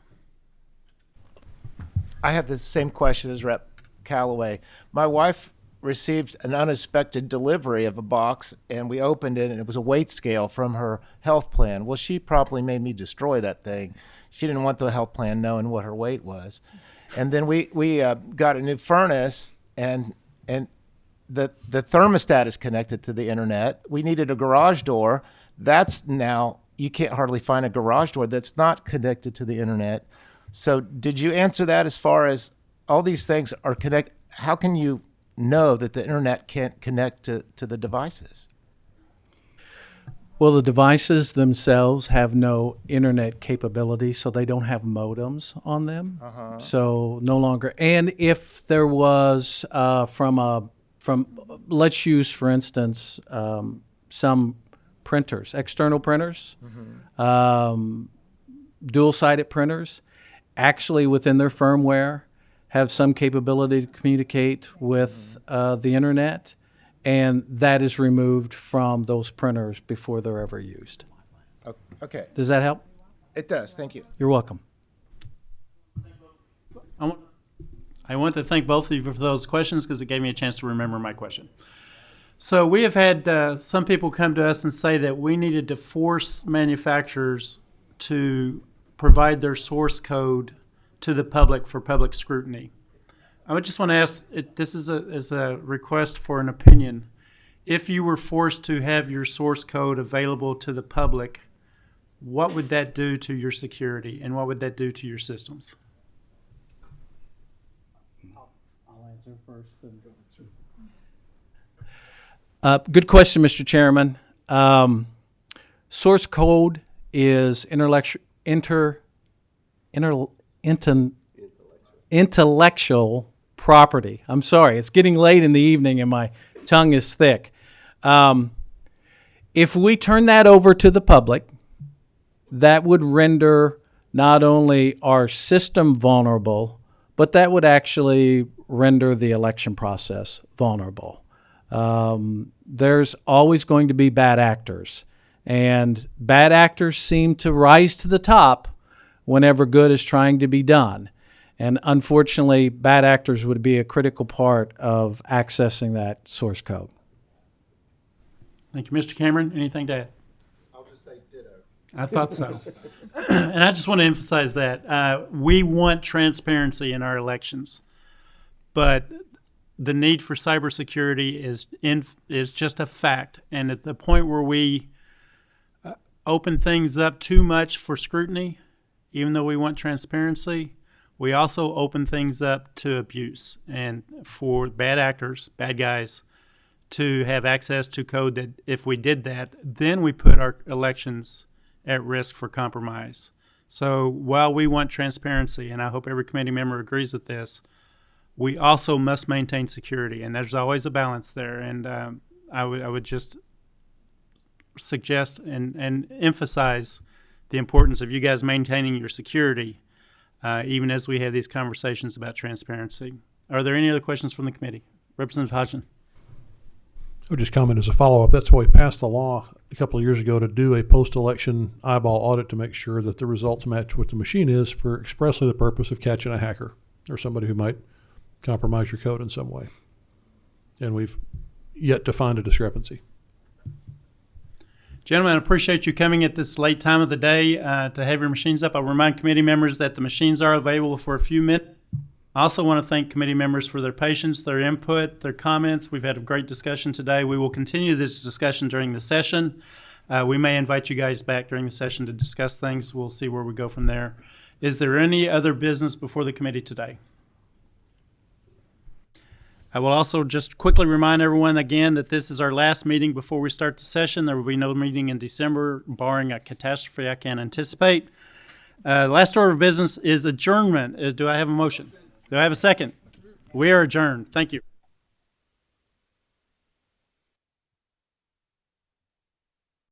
I have the same question as Rep. Callaway. My wife received an unexpected delivery of a box, and we opened it, and it was a weight scale from her health plan. Well, she promptly made me destroy that thing. She didn't want the health plan knowing what her weight was. And then we got a new furnace, and the thermostat is connected to the internet. We needed a garage door. That's now, you can't hardly find a garage door that's not connected to the internet. So did you answer that as far as all these things are connected? How can you know that the internet can't connect to the devices?
Well, the devices themselves have no internet capability, so they don't have modems on them. So no longer. And if there was let's use, for instance, some printers, external printers, dual-sided printers, actually within their firmware have some capability to communicate with the internet, and that is removed from those printers before they're ever used.
Okay.
Does that help?
It does. Thank you.
You're welcome.
I want to thank both of you for those questions because it gave me a chance to remember my question. So we have had some people come to us and say that we needed to force manufacturers to provide their source code to the public for public scrutiny. I would just want to ask, this is a request for an opinion. If you were forced to have your source code available to the public, what would that do to your security and what would that do to your systems?
I'll answer first. Good question, Mr. Chairman. Source code is intellectual property. I'm sorry, it's getting late in the evening and my tongue is thick. If we turn that over to the public, that would render not only our system vulnerable, but that would actually render the election process vulnerable. There's always going to be bad actors, and bad actors seem to rise to the top whenever good is trying to be done. And unfortunately, bad actors would be a critical part of accessing that source code.
Thank you. Mr. Cameron, anything to add?
I'll just say ditto.
I thought so. And I just want to emphasize that. We want transparency in our elections, but the need for cybersecurity is just a fact. And at the point where we open things up too much for scrutiny, even though we want transparency, we also open things up to abuse and for bad actors, bad guys, to have access to code that if we did that, then we put our elections at risk for compromise. So while we want transparency, and I hope every committee member agrees with this, we also must maintain security, and there's always a balance there. And I would just suggest and emphasize the importance of you guys maintaining your security, even as we have these conversations about transparency. Are there any other questions from the committee? Representative Hodgson.
I would just comment as a follow-up. That's why we passed the law a couple of years ago to do a post-election eyeball audit to make sure that the results match what the machine is for expressly the purpose of catching a hacker or somebody who might compromise your code in some way. And we've yet to find a discrepancy.
Gentlemen, I appreciate you coming at this late time of the day to have your machines up. I'll remind committee members that the machines are available for a few minutes. I also want to thank committee members for their patience, their input, their comments. We've had a great discussion today. We will continue this discussion during the session. We may invite you guys back during the session to discuss things. We'll see where we go from there. Is there any other business before the committee today? I will also just quickly remind everyone again that this is our last meeting before we start the session. There will be no meeting in December, barring a catastrophe I can't anticipate. Last order of business is adjournment. Do I have a motion? Do I have a second? We are adjourned. Thank you.